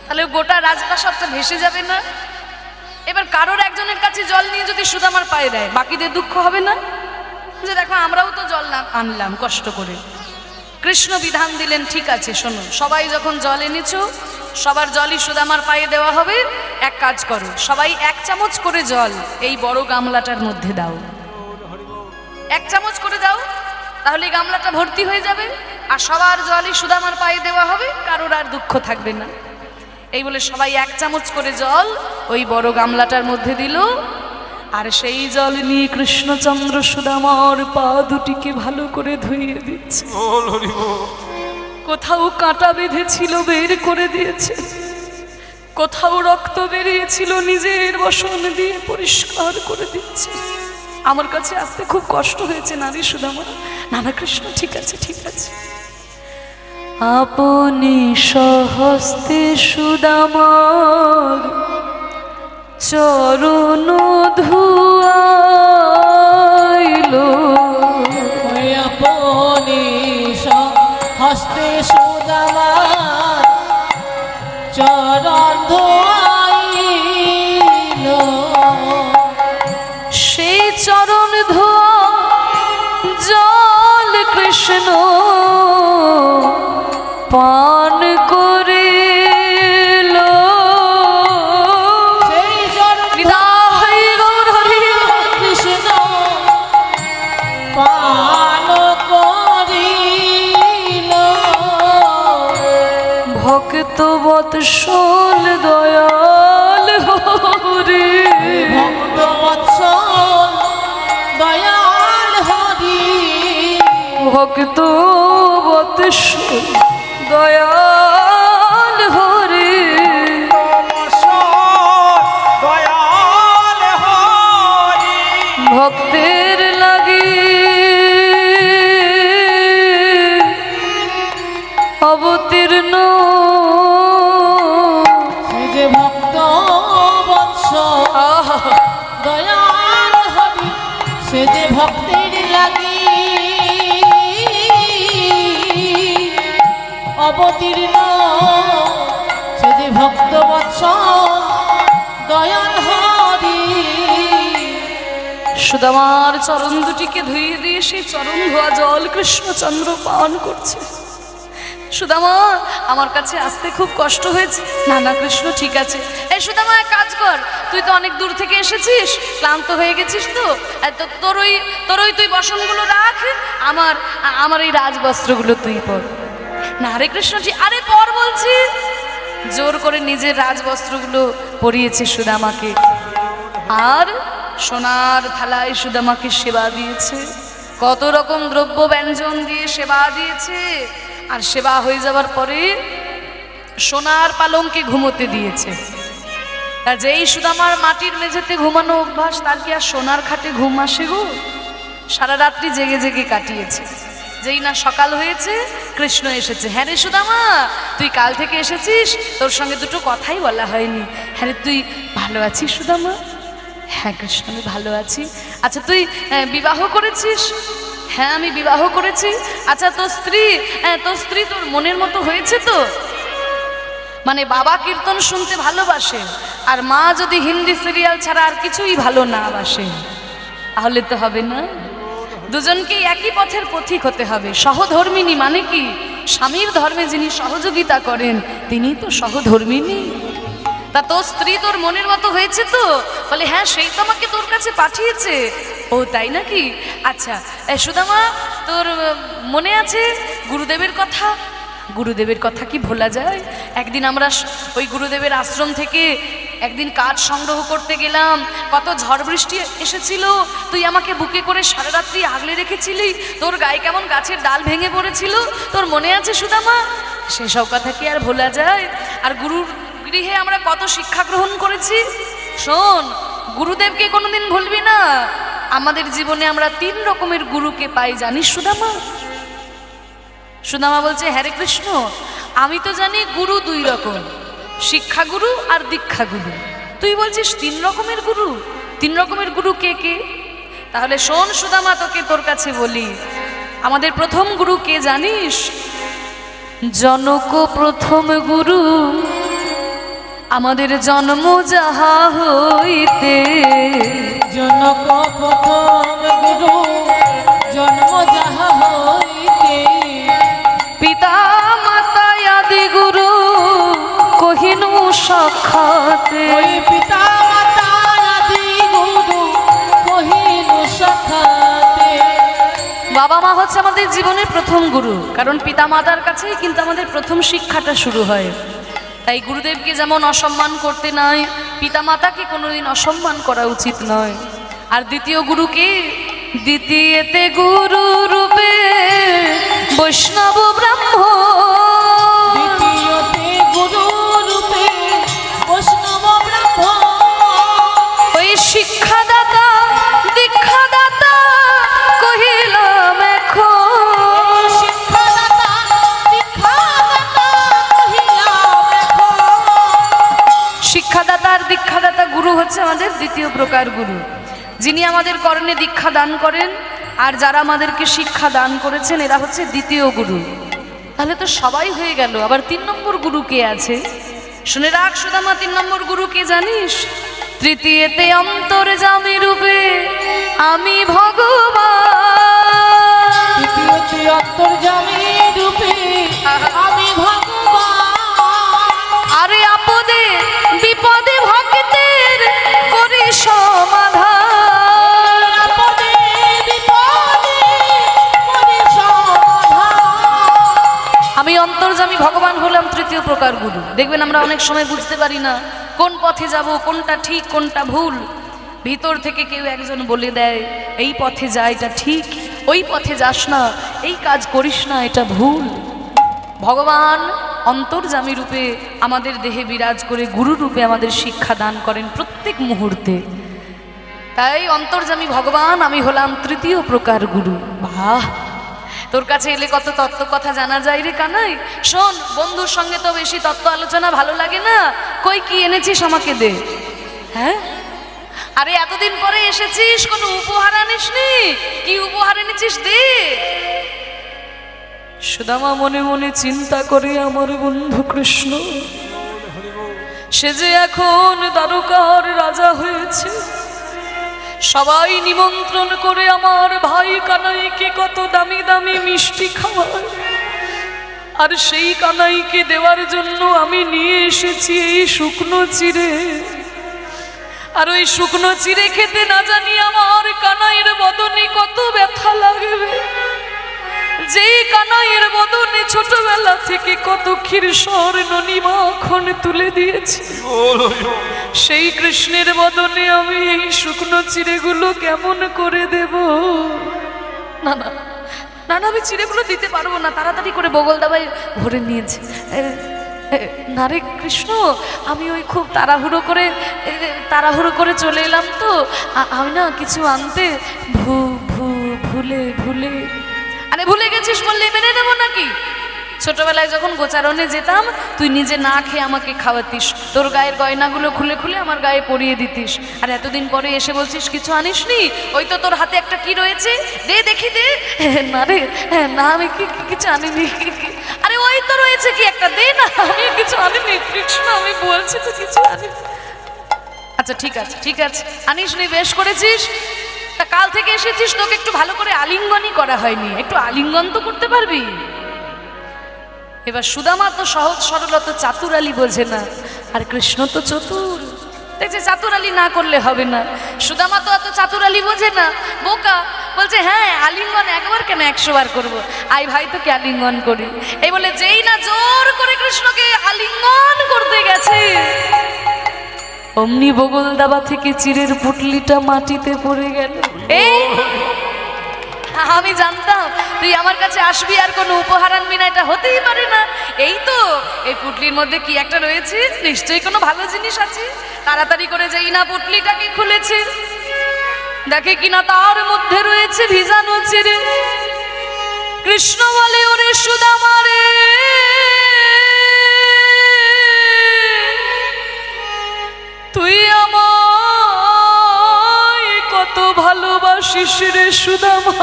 তাহলে গোটা রাজপ্রাসাদটা ভেসে যাবে না? এবার কারোর একজনের কাছে জল নিয়ে যদি সুদামার পায়ে দেয়, বাকিদের দুঃখ হবে না যে দেখো আমরাও তো জল না আনলাম কষ্ট করে? কৃষ্ণ বিধান দিলেন, ঠিক আছে শোনো, সবাই যখন জল এনেছো, সবার জলই সুদামার পায়ে দেওয়া হবে। এক কাজ করো, সবাই 1 চামচ করে জল এই বড় গামলাটার মধ্যে দাও। 1 চামচ করে দাও, তাহলে গামলাটা ভর্তি হয়ে যাবে। আর সবার জলই সুদামার পায়ে দেওয়া হবে, কারোর আর দুঃখ থাকবে না। এই বলে সবাই 1 চামচ করে জল ওই বড় গামলাটার মধ্যে দিল। আর সেই জল নিয়ে কৃষ্ণচন্দ্র সুদামার পা দুটিকে ভালো করে ধুইয়ে দিচ্ছে। কোথাও কাঁটা বেঁধেছিল বের করে দিয়েছে, কোথাও রক্ত বেরিয়েছিল নিজের বসন দিয়ে পরিষ্কার করে দিচ্ছে। আমার কাছে আসতে খুব কষ্ট হয়েছে নারী সুদামা। নানা কৃষ্ণ, ঠিক আছে ঠিক আছে। আপনি সহস্তে সুদামার চরণ ধুয়াইলো, আপনি হস্তে সুদামার চরণ ধোয়াইলো। সেই চরণ ধোয়া জল কৃষ্ণ পান করিল। সেই চরণ নিতাই গৌর হরি কৃষ্ণ বৎসল দয়াল হরি, ভক্ত বৎসল দয়াল হরি, ভক্ত বৎসল দয়াল হরি, দয়াল হরি ভক্তের লাগি অবতীর্ণ সে যে ভক্ত বৎসল দয়াল হরি, সে যে ভক্তের লাগি অবতীর্ণ, সে যে ভক্ত বৎসল দয়াল হরি। সুদামার চরণ দুটিকে ধুইয়ে দিয়ে সেই চরণ ধোয়া জল কৃষ্ণচন্দ্র পান করছে। সুদামা, আমার কাছে আসতে খুব কষ্ট হয়েছে। না না কৃষ্ণ, ঠিক আছে। এই সুদামা, এক কাজ কর, তুই তো অনেক দূর থেকে এসেছিস, ক্লান্ত হয়ে গেছিস, তো তোর ওই তুই বসনগুলো রাখ, আমার এই রাজবস্ত্রগুলো তুই পর। না হরে কৃষ্ণ, ঠিক, আরে পর বলছি। জোর করে নিজের রাজবস্ত্রগুলো পরিয়েছে সুদামাকে, আর সোনার থালায় সুদামাকে সেবা দিয়েছে, কত রকম দ্রব্য ব্যঞ্জন দিয়ে সেবা দিয়েছে। আর সেবা হয়ে যাওয়ার পরে সোনার পালঙ্কে ঘুমোতে দিয়েছে। তা যেই সুদামার মাটির মেঝেতে ঘুমানো অভ্যাস, তার কি আর সোনার খাটে ঘুম আসে গো? সারা রাত্রি জেগে জেগে কাটিয়েছে। যেই না সকাল হয়েছে, কৃষ্ণ এসেছে। হ্যাঁ রে সুদামা, তুই কাল থেকে এসেছিস, তোর সঙ্গে দুটো কথাই বলা হয়নি। হ্যাঁ রে, তুই ভালো আছিস সুদামা? হ্যাঁ কৃষ্ণ, আমি ভালো আছি। আচ্ছা, তুই বিবাহ করেছিস? হ্যাঁ, আমি বিবাহ করেছি। আচ্ছা, তোর স্ত্রী তোর মনের মতো হয়েছে তো? মানে বাবা কীর্তন শুনতে ভালোবাসে, আর মা যদি হিন্দি সিরিয়াল ছাড়া আর কিছুই ভালো না বাসে, তাহলে তো হবে না। দুজনকেই একই পথের পথিক হতে হবে। সহধর্মিনী মানে কি? স্বামীর ধর্মে যিনি সহযোগিতা করেন, তিনি তো সহধর্মিনী। তা তোর স্ত্রী তোর মনের মতো হয়েছে তো? বলে হ্যাঁ, সেই তো আমাকে তোর কাছে পাঠিয়েছে। ও তাই নাকি? আচ্ছা সুদামা, তোর মনে আছে গুরুদেবের কথা? গুরুদেবের কথা কি ভোলা যায়? একদিন আমরা ওই গুরুদেবের আশ্রম থেকে একদিন কাঠ সংগ্রহ করতে গেলাম, কত ঝড় বৃষ্টি এসেছিল, তুই আমাকে বুকে করে সারা রাত্রি আগলে রেখেছিলি, তোর গায়ে কেমন গাছের ডাল ভেঙে পড়েছিল, তোর মনে আছে সুদামা? সেসব কথা কি আর ভোলা যায়? আর গুরুর গৃহে আমরা কত শিক্ষা গ্রহণ করেছি। শোন, গুরুদেবকে কোনোদিন ভুলবি না। আমাদের জীবনে আমরা 3 রকমের গুরুকে পাই, জানিস সুদামা? সুদামা বলছে হ্যাঁ রে কৃষ্ণ, আমি তো জানি গুরু 2 রকম, শিক্ষাগুরু আর দীক্ষাগুরু। তুই বলছিস 3 রকমের গুরু? 3 রকমের গুরু কে কে? তাহলে শোন সুদামা, তোকে তোর কাছে বলি, আমাদের প্রথম গুরু কে জানিস? জনক প্রথম গুরু, আমাদের জন্ম যাহা হইতে। জনক প্রথম গুরু, জন্ম যাহা হইতে। পিতা মাতা আদি গুরু কহিনু সাক্ষাতে। ওই পিতা মাতা আদি গুরু কহিনু সাক্ষাতে। বাবা মা হচ্ছে আমাদের জীবনের প্রথম গুরু, কারণ পিতা মাতার কাছেই কিন্তু আমাদের প্রথম শিক্ষাটা শুরু হয়। তাই গুরুদেবকে যেমন অসম্মান করতে নাই, পিতা মাতাকে কোনোদিন অসম্মান করা উচিত নয়। আর দ্বিতীয় গুরুকে, দ্বিতীয়তে গুরু রূপে বৈষ্ণব ব্রাহ্মণ। দ্বিতীয়তে গুরু রূপে বৈষ্ণব ব্রাহ্মণ। ওই শিক্ষাদাতা দীক্ষাদাতা কহিলাম এখন। শিক্ষাদাতা দীক্ষাদাতা কহিলাম এখন। শিক্ষাদাতা আর দীক্ষাদাতা গুরু হচ্ছে আমাদের দ্বিতীয় প্রকার গুরু, যিনি আমাদের কর্ণে দীক্ষা দান করেন, আর যারা আমাদেরকে শিক্ষা দান করেছেন এরা হচ্ছে দ্বিতীয় গুরু। তাহলে তো সবাই হয়ে গেল। আবার 3 নম্বর গুরু কে আছে? শুনে রাখ সুদামা, 3 নম্বর গুরু কে জানিস? তৃতীয়তে অন্তর্যামী রূপে আমি ভগবান। তৃতীয়তে অন্তর্যামী রূপে আমি ভগবান। আরে আপদে বিপদে ভক্তের করি সমাধান। আপদে বিপদে করি সমাধান। আমি অন্তর্যামী ভগবান হলাম তৃতীয় প্রকার গুরু। দেখবেন আমরা অনেক সময় বুঝতে পারি না কোন পথে যাব, কোনটা ঠিক কোনটা ভুল। ভিতর থেকে কেউ একজন বলে দেয় এই পথে যা, এটা ঠিক, ওই পথে যাস না, এই কাজ করিস না, এটা ভুল। ভগবান অন্তর্যামী রূপে আমাদের দেহে বিরাজ করে গুরু রূপে আমাদের শিক্ষা দান করেন প্রত্যেক মুহূর্তে। তাই অন্তর্যামী ভগবান, আমি হলাম তৃতীয় প্রকার গুরু। বাহ, তোর কাছে এলে কত তত্ত্ব কথা জানা যায় রে কানাই। শোন, বন্ধুর সঙ্গে তো বেশি তত্ত্ব আলোচনা ভালো লাগে না। কই কি এনেছিস আমাকে দে। হ্যাঁ, আরে এতদিন পরে এসেছিস, কোনো উপহার আনিসনি? কি উপহার এনেছিস দে। সুদামা মনে মনে চিন্তা করে, আমার বন্ধু কৃষ্ণ সে যে এখন দ্বারকার রাজা হয়েছে, সবাই নিমন্ত্রণ করে আমার ভাই কানাইকে কত দামি দামি মিষ্টি খাওয়ায়, আর সেই কানাইকে দেওয়ার জন্য আমি নিয়ে এসেছি এই শুকনো চিড়ে। আর ওই শুকনো চিড়ে খেতে না জানি আমার কানাইয়ের বদনে কত ব্যথা লাগবে। যেই কানাইয়ের বদনে ছোটবেলা থেকে কত ক্ষীরসর ননি মাখন তুলে দিয়েছি, সেই কৃষ্ণের বদনে আমি এই শুকনো চিড়েগুলো কেমন করে দেব? না না না না, আমি চিড়েগুলো দিতে পারবো না। তাড়াতাড়ি করে বগল দাবাই ভরে নিয়েছে। না রে কৃষ্ণ, আমি ওই খুব তাড়াহুড়ো করে চলে এলাম তো, আমি না কিছু আনতে ভুলে। আরে ভুলে গেছিস বললে মেনে নেবো নাকি? ছোটবেলায় যখন গোচারণে যেতাম, তুই নিজে না খেয়ে আমাকে খাওয়াতিস, তোর গায়ের গয়নাগুলো খুলে খুলে আমার গায়ে পরিয়ে দিতিস। আর এতদিন পরে এসে বলছিস কিছু আনিসনি? ওই তো তোর হাতে একটা কি রয়েছে, দে দেখি দে। না রে, না আমি কিছু আনিনি। আরে ওই তো রয়েছে কি একটা, দে না। আমি কিছু আনিনি কৃষ্ণ, আমি বলছি তো কিছু আনিনি। আচ্ছা ঠিক আছে ঠিক আছে, আনিসনি, বেশ করেছিস। তা কাল থেকে এসেছিস, তোকে একটু ভালো করে আলিঙ্গনই করা হয়নি, একটু আলিঙ্গন তো করতে পারবি। এবার সুদামা তো সহজ সরল, তো চাতুরালি বোঝে না, আর কৃষ্ণ তো চতুর। দেখছে চাতুরালি না করলে হবে না। সুদামা তো অত চাতুরালি বোঝে না, বোকা। বলছে হ্যাঁ, আলিঙ্গন একবার কেন 100 বার করবো। আই ভাই তোকে আলিঙ্গন করি। এই বলে যেই না জোর করে কৃষ্ণকে আলিঙ্গন করতে গেছে, অমনি বগল দাবা থেকে চিড়ের পুটলিটা মাটিতে পড়ে গেল। এই আমি জানতাম তুই আমার কাছে আসবি আর কোনো উপহার আনবি না, এটা হতেই পারে না। এই তো এই পুটলির মধ্যে কি একটা রয়েছে, নিশ্চয়ই কোনো ভালো জিনিস আছে। তাড়াতাড়ি করে যেই না পুটলিটাকে খুলেছে, দেখে কিনা তার মধ্যে রয়েছে ভিজানো চিড়ে। কৃষ্ণ বলে, ওরে সুদামা রে, তুই আমায় কত ভালোবাসিস রে সুদামা।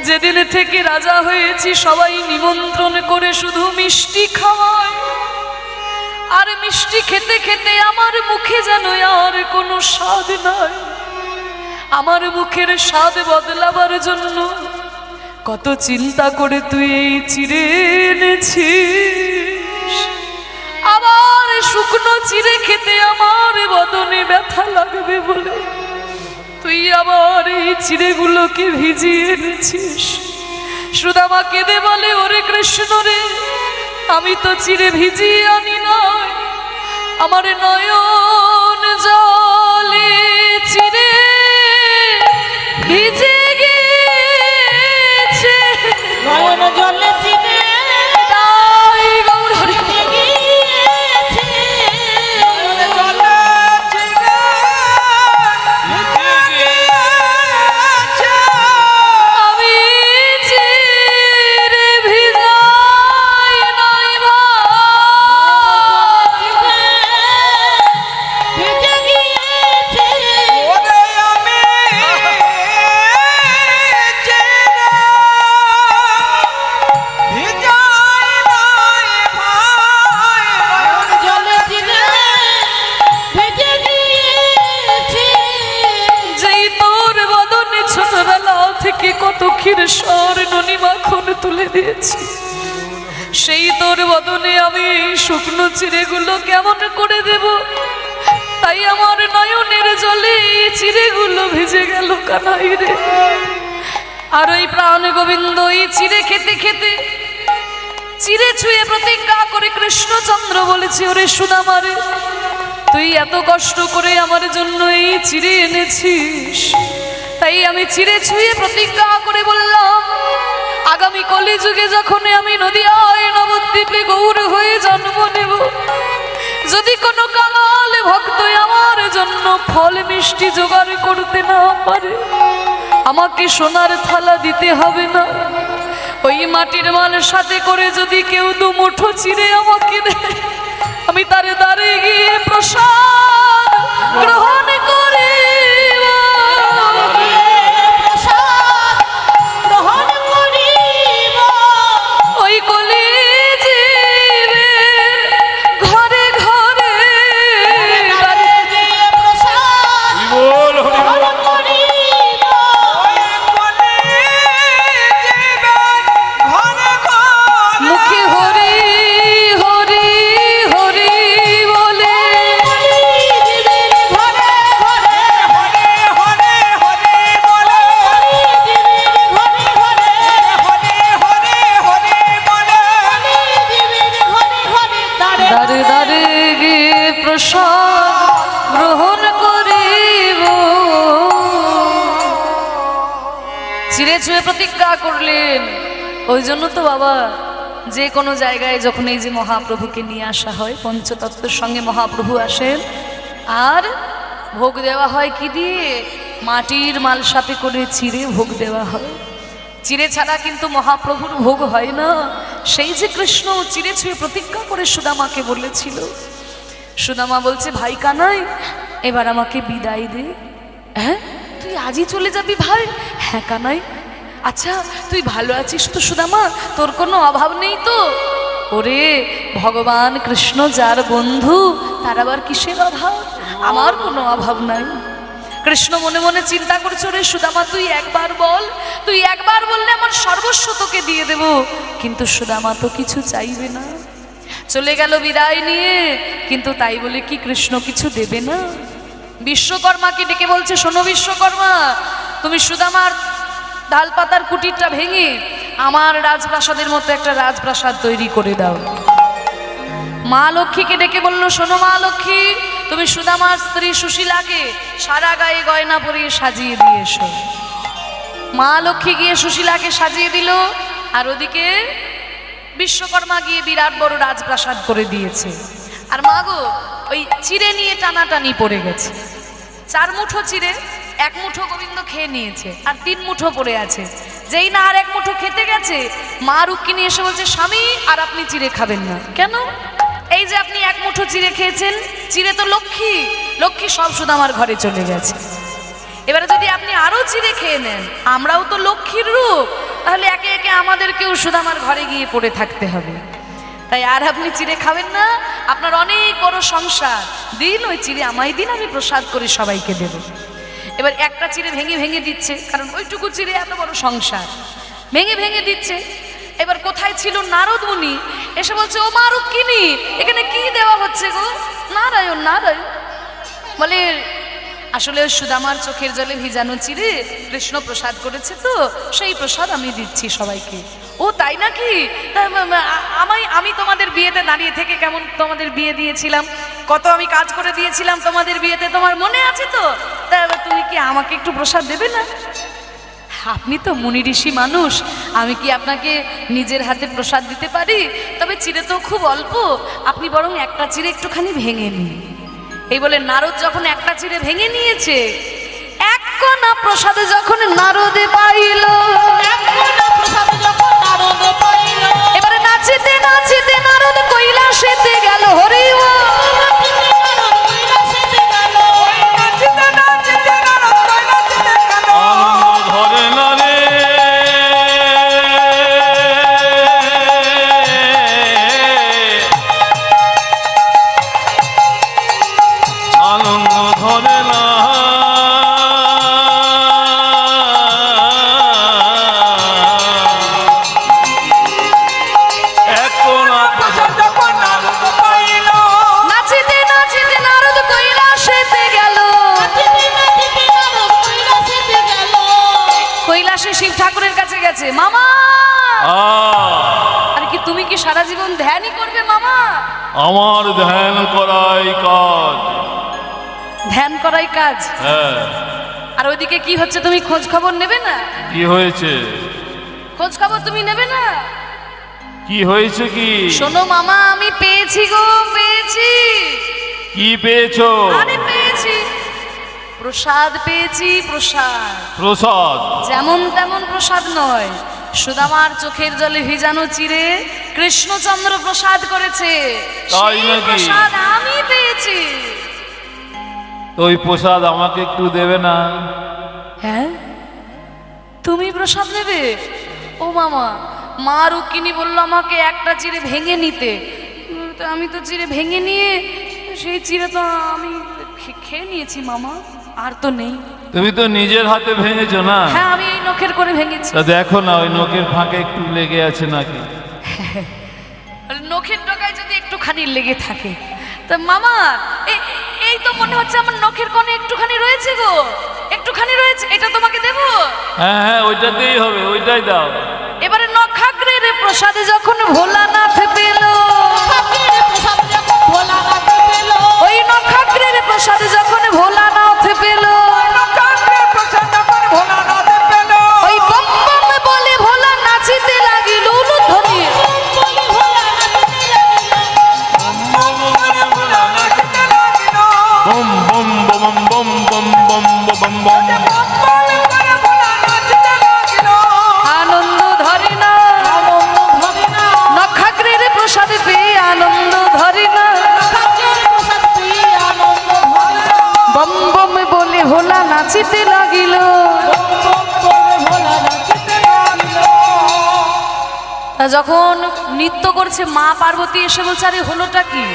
যেদিন থেকে রাজা হয়েছি, সবাই নিমন্ত্রণ করে শুধু মিষ্টি খাওয়ায়, আর মিষ্টি খেতে খেতে আমার মুখে যেন আর কোনো স্বাদ নাই। আমার মুখের স্বাদ বদলাবার জন্য কত চিন্তা করে তুই এই চিড়ে এনেছিস। আবার শুকনো চিড়ে খেতে আমার বদনে ব্যথা লাগবে বলে তুই আবার এই চিড়েগুলোকে ভিজিয়ে এনেছিস। সুদামা কেঁদে বলে, ওরে কৃষ্ণ রে, আমি তো চিড়ে ভিজিয়ে আনি নাই, আমার নয়ন জলে চিড়ে ভিজে গেছে। নয়ন জলে চিড়ে তাই গৌর হরি কত ক্ষীরসর ননি মাখন তুলে দিয়েছি, সেই তোর বদনে আমি শুকনো চিড়েগুলো কেমন করে দেব? তাই আমার নয়নের জলে এই চিড়েগুলো ভিজে গেল কানাই রে। আর ওই প্রাণ গোবিন্দ এই চিড়ে খেতে খেতে চিড়ে ছুঁয়ে প্রতিজ্ঞা করে কৃষ্ণচন্দ্র বলেছে, ওরে সুদামারে, তুই এত কষ্ট করে আমার জন্য এই চিড়ে এনেছিস, তাই আমি চিড়ে ছুঁয়ে প্রতিজ্ঞা করে বললাম, আগামী কলিযুগে যখন আমি নদিয়ায় নবদ্বীপে গৌর হয়ে জন্ম নেব, যদি কোনো কাঙাল ভক্ত আমার জন্য ফল মিষ্টি জোগাড় করতে না পারে, আমাকে সোনার থালা দিতে হবে না, ওই মাটির মালের সাথে করে যদি কেউ দু মুঠো চিড়ে আমাকে দেয়, আমি তার দ্বারে গিয়ে প্রসাদ গ্রহণ করি। ওই কলি জীবের ঘরে ঘরে বল হরি বল। মুখে হরি হরি হরি বলে দারে দারে গিয়ে প্রসাদ গ্রহণ করিব। চিড়ে ছুঁয়ে প্রতিজ্ঞা করলেন। ওই জন্য তো বাবা, যে কোনো জায়গায় যখন এই যে মহাপ্রভুকে নিয়ে আসা হয়, পঞ্চতত্ত্বের সঙ্গে মহাপ্রভু আসেন, আর ভোগ দেওয়া হয় কি দিয়ে? মাটির মালসাতে করে চিড়ে ভোগ দেওয়া হয়। চিড়ে ছাড়া কিন্তু মহাপ্রভুর ভোগ হয় না। সেই যে কৃষ্ণ চিড়ে ছুঁয়ে প্রতিজ্ঞা করে সুদামাকে বলেছিল, সুদামা বলছে, ভাই কানাই, এবার আমাকে বিদায় দে। হ্যাঁ, তুই আজই চলে যাবি ভাই? হ্যাঁ কানাই। আচ্ছা, তুই ভালো আছিস তো সুদামা? তোর কোনো অভাব নেই তো? ওরে ভগবান কৃষ্ণ যার বন্ধু, তার আবার কিসের অভাব? আমার কোনো অভাব নাই। কৃষ্ণ মনে মনে চিন্তা করছে, ওরে সুদামা, তুই একবার বল, তুই একবার বললে আমার সর্বস্ব তোকে দিয়ে দেব। কিন্তু সুদামা তো কিছু চাইবে না, চলে গেল বিদায় নিয়ে। কিন্তু তাই বলে কি কৃষ্ণ কিছু দেবে না? বিশ্বকর্মাকে ডেকে বলছে, শোনো বিশ্বকর্মা, তুমি সুদামার ডাল পাতার কুটিরটা ভেঙে আমার রাজপ্রাসাদের মতো একটা রাজপ্রাসাদ তৈরি করে দাও। মা লক্ষ্মীকে ডেকে বলল, শোনো মা লক্ষ্মী, তুমি সুদামার স্ত্রী সুশীলাকে সারা গায়ে গয়না পরিয়ে সাজিয়ে দিয়ে এসো। মা লক্ষ্মী গিয়ে সুশীলাকে সাজিয়ে দিল, আর ওদিকে বিশ্বকর্মা গিয়ে বিরাট বড় রাজপ্রাসাদ করে দিয়েছে। আর মা গো, ওই চিড়ে নিয়ে টানাটানি পড়ে গেছে। 4 মুঠো চিড়ে 1 মুঠো গোবিন্দ খেয়ে নিয়েছে, আর 3 মুঠো পড়ে আছে। যেই না আর 1 মুঠো খেতে গেছে, মা রুক্মিণী এসে বলছে, স্বামী আর আপনি চিড়ে খাবেন না কেন? এই যে আপনি 1 মুঠো চিড়ে খেয়েছেন, চিড়ে তো লক্ষ্মী, লক্ষ্মী সব সুদামার ঘরে চলে গেছে। এবারে যদি আপনি আরো চিড়ে খেয়ে নেন, আমরাও তো লক্ষ্মীর রূপ, তাহলে একে একে আমাদেরকেও সুদামার ঘরে গিয়ে পড়ে থাকতে হবে। তাই আর আপনি চিড়ে খাবেন না, আপনার অনেক বড় সংসার, দিন ওই চিড়ে আমায় দিন, আমি প্রসাদ করে সবাইকে দেব। এবার একটা চিড়ে ভেঙে ভেঙে দিচ্ছে, কারণ ওইটুকু চিড়ে এত বড় সংসার, ভেঙে ভেঙে দিচ্ছে। এবার কোথায় ছিল নারদ মুনি, এসে বলছে, ও মা রুক্মিণী, এখানে কি দেওয়া হচ্ছে গো? নারায়ণ নারায়ণ। বলে, আসলে ওই সুদামার চোখের জলে ভিজানো চিড়ে কৃষ্ণ প্রসাদ করেছে, তো সেই প্রসাদ আমি দিচ্ছি সবাইকে। ও তাই নাকি? আমি তোমাদের বিয়েতে দাঁড়িয়ে থেকে কেমন তোমাদের বিয়ে দিয়েছিলাম, কত আমি কাজ করে দিয়েছিলাম তোমাদের বিয়েতে, তোমার মনে আছে তো? তা তুমি কি আমাকে একটু প্রসাদ দেবে না? আপনি তো মুনি ঋষি মানুষ, আমি কি আপনাকে নিজের হাতে প্রসাদ দিতে পারি? তবে চিড়ে তো খুব অল্প, আপনি বরং একটা চিড়ে একটুখানি ভেঙে নিন। এই বলে নারদ যখন একটা চিড়ে ভেঙে নিয়েছে, 1 কণা প্রসাদ যখন নারদে পাইল, এবারে নাচিতে নাচিতে নারদ কৈলাসেতে গেল। হরি ধরে না রে, আনন্দ ধরে না, কাছে গেছে, মামা আরে কি তুমি কি সারা জীবন ধ্যানই করবে মামা? আমার ধ্যান করাই কাজ। ধ্যান করাই কাজ? হ্যাঁ। আর ওইদিকে কি হচ্ছে তুমি খোঁজ খবর নেবে না? কি হয়েছে? খোঁজ খবর তুমি নেবে না? কি হয়েছে কি? শোনো মামা, আমি পেয়েছি গো, পেয়েছি। কি পেয়েছো? আরে পেয়েছি, প্রসাদ পেয়েছি, প্রসাদ। প্রসাদ? যেমন তেমন প্রসাদ নয়, সুদামার চোখের জলে ভিজানো চিড়ে কৃষ্ণচন্দ্র প্রসাদ করেছে, তাই সেই নাকি? প্রসাদ আমি পেয়েছি। তো ওই প্রসাদ আমাকে একটু দেবে না? হ্যাঁ, তুমি প্রসাদ নেবে? ও মামা, মা রুক্মিণী বলল আমাকে একটা চিড়ে ভেঙে নিতে, তো আমি তো চিড়ে ভেঙে নিয়ে সেই চিড়ে তো আমি খেয়ে নিয়েছি মামা, আর তো নেই। তুমি তো নিজের হাতে ভেঙেছো না? হ্যাঁ, আমি এই নখের করে ভেঙেছি। তা দেখো না ওই নখের ফাঁকে একটু লেগে আছে নাকি? নখের ডগায় যদি একটুখানি লেগে থাকে তা মামা, এই তো মনে হচ্ছে আমার নখের কোণে একটুখানি রয়েছে গো, একটুখানি রয়েছে, এটা তোমাকে দেবো? হ্যাঁ হ্যাঁ, ওইটাতেই হবে, ওইটাই দাও। এবারে নখাগ্রের প্রসাদে যখন ভোলানাথ পেল, ওই নখাগ্রের প্রসাদে যখন ভোলানাথ পেল, ওই বম বম বলে ভোলা নাচিতে লাগিল উলুধ্বনি। বম বম বম বম বম বম বম বম। আনন্দ ধরে না, নখাগ্রের প্রসাদ পেয়ে আনন্দ ধরে না, বম বম বলে ভোলা নাচিতে লাগিল। তা যখন নৃত্য করছে মা পার্বতী এসে বলছে আরে হলোটা কি?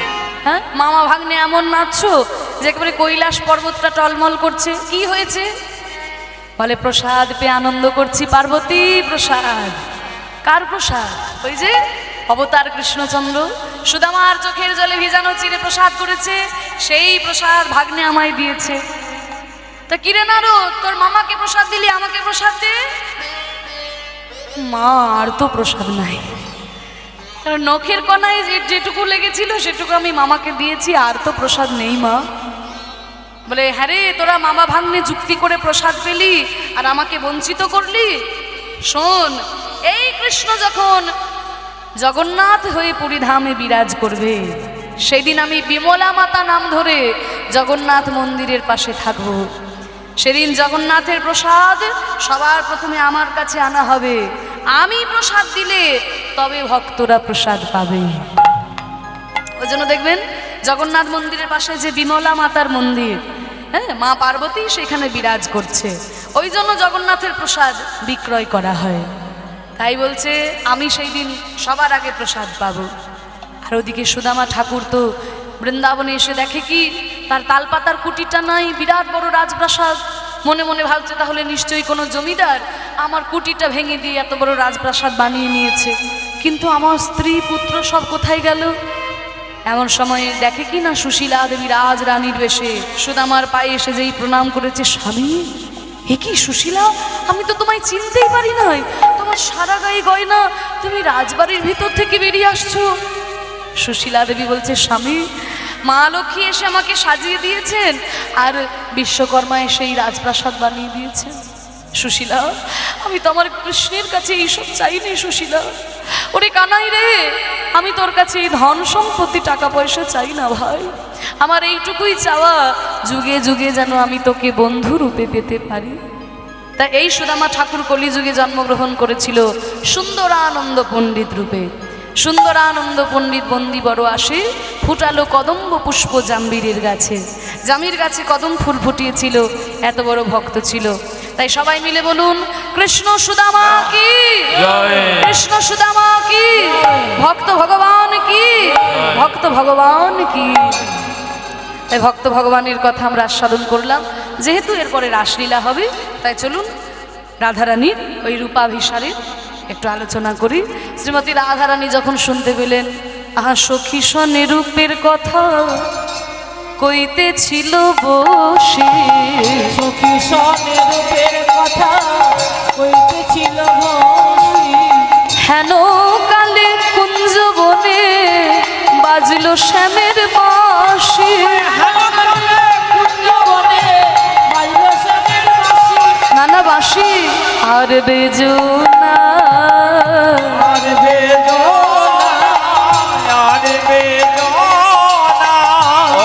হ্যাঁ, মামা ভাগ্নে এমন নাচছো যে একেবারে কৈলাস পর্বতটা টলমল করছে, কি হয়েছে? বলে প্রসাদ পেয়ে আনন্দ করছি পার্বতী। প্রসাদ? কার প্রসাদ? ওই যে অবতার কৃষ্ণচন্দ্র সুদামার চোখের জলে ভিজানো চিড়ে প্রসাদ করেছে, সেই প্রসাদ ভাগ্নে আমায় দিয়েছে। তা কিরে নারদ, তোর মামাকে প্রসাদ দিলি, আমাকে প্রসাদ দে। মা, আর তো প্রসাদ নাই, কারণ নখের কণায় যেটুকু লেগেছিল সেটুকু আমি মামাকে দিয়েছি, আর তো প্রসাদ নেই মা। বলে হ্যাঁ রে, তোরা মামা ভাগ্নে যুক্তি করে প্রসাদ পেলি আর আমাকে বঞ্চিত করলি। শোন, এই কৃষ্ণ যখন জগন্নাথ হয়ে পুরীধামে বিরাজ করবে, সেদিন আমি বিমলা মাতা নাম ধরে জগন্নাথ মন্দিরের পাশে থাকব। সেদিন জগন্নাথের প্রসাদ সবার প্রথমে আমার কাছে আনা হবে, আমি প্রসাদ দিলে তবে ভক্তরা প্রসাদ পাবে। ওই জন্য দেখবেন জগন্নাথ মন্দিরের পাশে যে বিমলা মাতার মন্দির, হ্যাঁ, মা পার্বতী সেখানে বিরাজ করছে, ওই জন্য জগন্নাথের প্রসাদ বিক্রয় করা হয়। তাই বলছে আমি সেই দিন সবার আগে প্রসাদ পাবো। আর ওদিকে সুদামা ঠাকুর তো বৃন্দাবনে এসে দেখে কি তার তালপাতার কুটিটা নাই, বিরাট বড় রাজপ্রাসাদ। মনে মনে ভাবছে তাহলে নিশ্চয়ই কোনো জমিদার আমার কুটিটা ভেঙে দিয়ে এত বড় রাজপ্রাসাদ বানিয়ে নিয়েছে, কিন্তু আমার স্ত্রী পুত্র সব কোথায় গেল? এমন সময় দেখে কি না সুশীলা দেবী রাজ রানীর বেশে সুদামার পায়ে এসে যেই প্রণাম করেছে, স্বামী এ কি সুশীলা, আমি তো তোমায় চিনতেই পারি নাই, তোমার সারা গায়ে গয়না, তুমি রাজবাড়ির ভিতর থেকে বেরিয়ে আসছো। সুশীলা দেবী বলছে, স্বামী মা লক্ষ্মী এসে আমাকে সাজিয়ে দিয়েছেন আর বিশ্বকর্মা এসে এই রাজপ্রাসাদ বানিয়ে দিয়েছেন। সুশীলা, আমি তো আমার কৃষ্ণের কাছে এইসব চাইনি। সুশীলা, ওরে কানাই রে, আমি তোর কাছে এই ধন সম্পত্তি টাকা পয়সা চাই না ভাই, আমার এইটুকুই চাওয়া যুগে যুগে যেন আমি তোকে বন্ধু রূপে পেতে পারি। তা এই সুদামা ঠাকুর কলিযুগে জন্মগ্রহণ করেছিল সুন্দরানন্দ পণ্ডিত রূপে। সুন্দরানন্দ পণ্ডিত বন্দি বড় আসে, ফুটালো কদম্ব পুষ্প জাম্বিরের গাছে, জামির গাছে কদম ফুল ফুটিয়েছিল, এত বড় ভক্ত ছিল। তাই সবাই মিলে বলুন কৃষ্ণ সুদামা কি, কৃষ্ণ সুদামা কি, ভক্ত ভগবান কি, ভক্ত ভগবান কি। তাই ভক্ত ভগবানের কথা আমরা আস্বাদন করলাম। যেহেতু এরপরে রাসলীলা হবে, তাই চলুন রাধারানীর ওই রূপাভিসারের একটু আলোচনা করি। শ্রীমতী রাধারানী যখন শুনতে পেলেন, আহা সখী শোনে রূপের কথা কইতেছিল বসে, সখী শোনে রূপের কথা কইতেছিল ঘষি হেন কালে কুঞ্জ বনে বাজলো শ্যামের বাঁশি। বনে বাজল শ্যামের বাঁশি নানা বাঁশি আর বেজো না, আর বেদনা, আর বেদনা।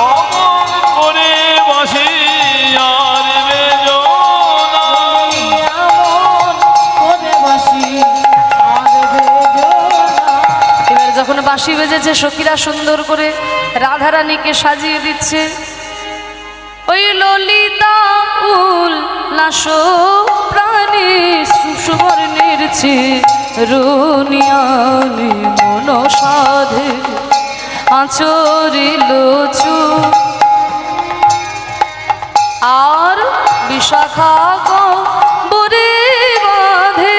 অমন করে বাঁশি আর বেজো না। এমন করে বাঁশি আর বেজো না। এবার যখন বাঁশি বেজেছে সখীরা সুন্দর করে রাধারানীকে সাজিয়ে দিচ্ছে। ওই ললিতা উল লাস প্রাণী সুবর্ণের রুনিয়ানি মন সাধে আচরিল চুপ আর বিশাখা গরে বাঁধে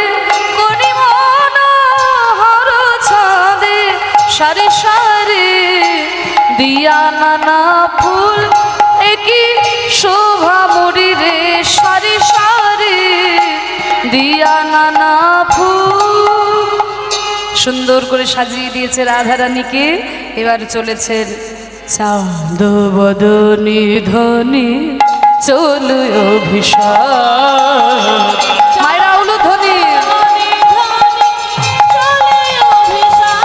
করি মনোহর ছাদে সারি সারি দিয়া নানা ফুল একই শোভা মুড়ি রে সারি সারি দিয়া নানা ফুল। সুন্দর করে সাজিয়ে দিয়েছে রাধারানীকে। এবার চলেছে চাঁদ বদনি ধনি চলু অভিশাপ। মায়েরা উলু ধ্বনি ধনী ধনী চলে অভিশাপ।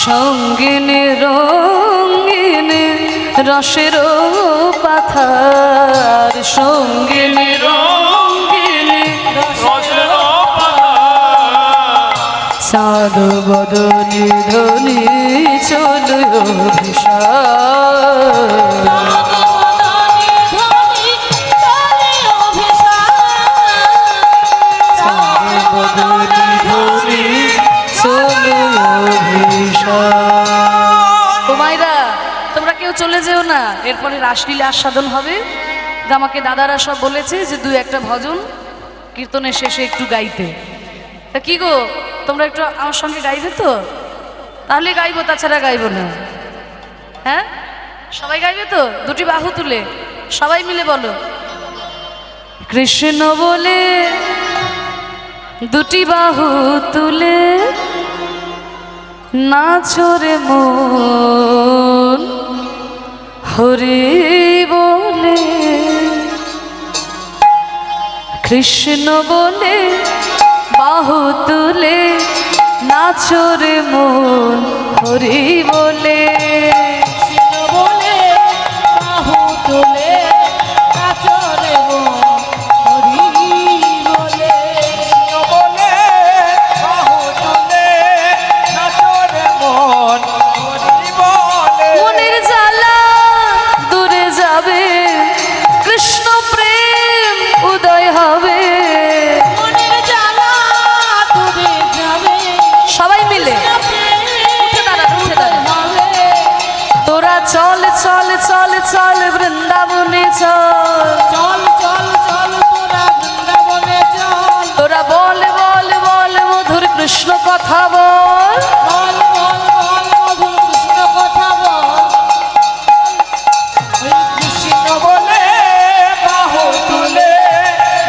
সঙ্গিনী রঙ্গিনী রসের পাথার সঙ্গিনী রঙ্গিনী রসের পাতা চাঁদ বদনি ধনি চলু অভিশাপ। মায়েরা তোমরা কেউ চলে যেও না, এরপরে রাসলীলা আস্বাদন হবে। আমাকে দাদারা সব বলেছে যে দুই একটা ভজন কীর্তনের শেষে একটু গাইতে। তা কি গো তোমরা একটু আমার সঙ্গে গাইবে তো? তাহলে গাইবো, তাছাড়া গাইবো না। হ্যাঁ সবাই গাইবে তো? দুটি বাহু তুলে সবাই মিলে বলো কৃষ্ণ বলে দুটি বাহু তুলে নাচরে মন হরি বলে। কৃষ্ণ বলে বাহু তুলে নাচরে মন হরি বলে। বলে বাহু তুলে নাচরে মন হরি বলে। বলে বাহু তুলে নাচরে মন হরি বলে। মনের জ্বালা দূরে যাবে কৃষ্ণ প্রেম উদয় হবে। মনের জ্বালা দূরে যাবে সবাই মিলে উঠে দাঁড়ান, উঠে দাঁড়ান। হবে। তোরা চল চল চল চল বৃন্দাবনে চল। চল চল চল তোরা বৃন্দাবনে চল। তোরা বল বল বল মধুর কৃষ্ণ কথা বল। বল বল বল মধুর কৃষ্ণ কথা বল। ওই কৃষ্ণ বলে বাহু তুলে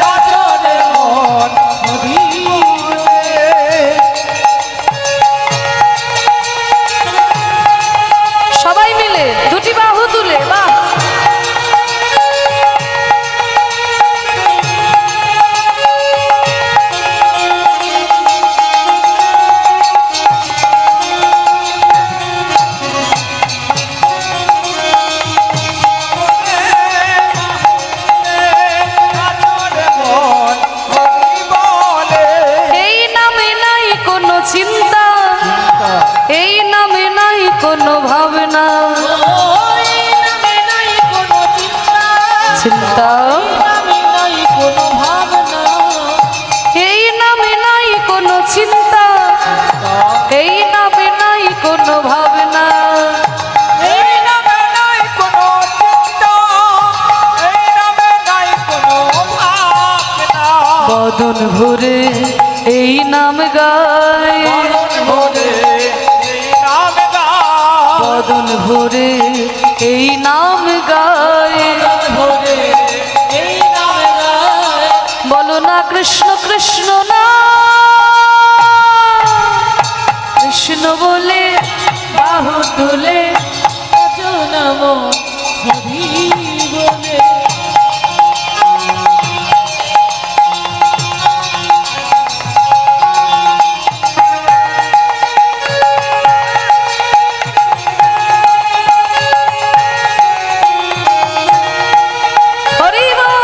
নাচরে মন হরি বলে। সবাই মিলে দুটি বাহু তুলে বাহ। নাচরে মন হরি বলে। এই নামে নাই কোনো চিন্তা, এই নামে নাই কোনো ভাবনা। ওই নামে নাই কোনো চিন্তা। চিন্তা নামে নাই কোনো ভাবনা। এই নামে নাই কোনো চিন্তা, এই নামে নাই কোনো ভাবনা। এই নামে নাই কোনো চিন্তা, এই নামে নাই কোনো ভাবনা। বদন ভরে এই নাম গায়, বদন ভরে এই নাম গায়। বদন ভরে না কৃষ্ণ কৃষ্ণ না, কৃষ্ণ বলে বাহু তুলে নাচো নমো হরি বলে। হরি বল।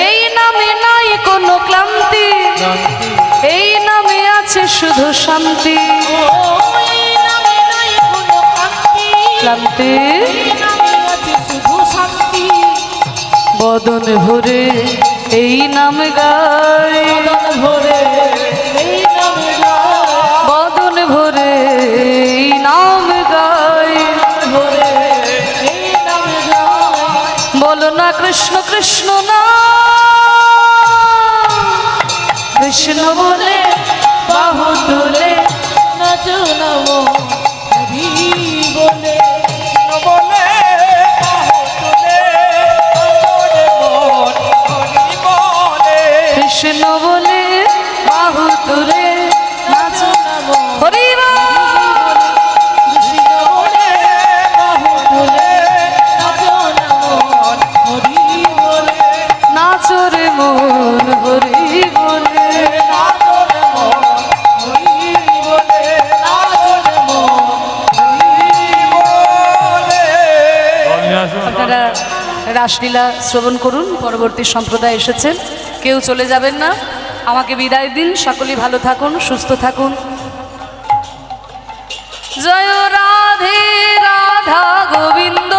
এই নামে নাই কোনো ক্লান্তি, এই নামে আছে শুধু শান্তি। ওই নামে নাই কোনো ক্লান্তি, ক্লান্তি এই নামে আছে শুধু শান্তি। বদন ভরে এই নাম গায়, বদন ভরে এই নামে গায়, বদন ভরে এই নাম গায়। ভরে এই নামে গায়। বলো না কৃষ্ণ কৃষ্ণ না, কৃষ্ণ বলে বাহু তুলে নাচো নমো হরি বলে। কৃষ্ণ বলে বাহু তুলে নাচো নমো হরি বল। কৃষ্ণ বলে বাহু তুলে নাচো নমো হরি বলে। নাচো রে মন হরি বলে। নাচো নমো হরি বলে। নাচো নমো হরি বলে। আপনারা রাসলীলা শ্রবণ করুন। পরবর্তী সম্প্রদায় এসেছেন, কেউ চলে যাবেন না। আমাকে বিদায় দিন। সকলেই ভালো থাকুন, সুস্থ থাকুন। জয় রাধে রাধা গোবিন্দ।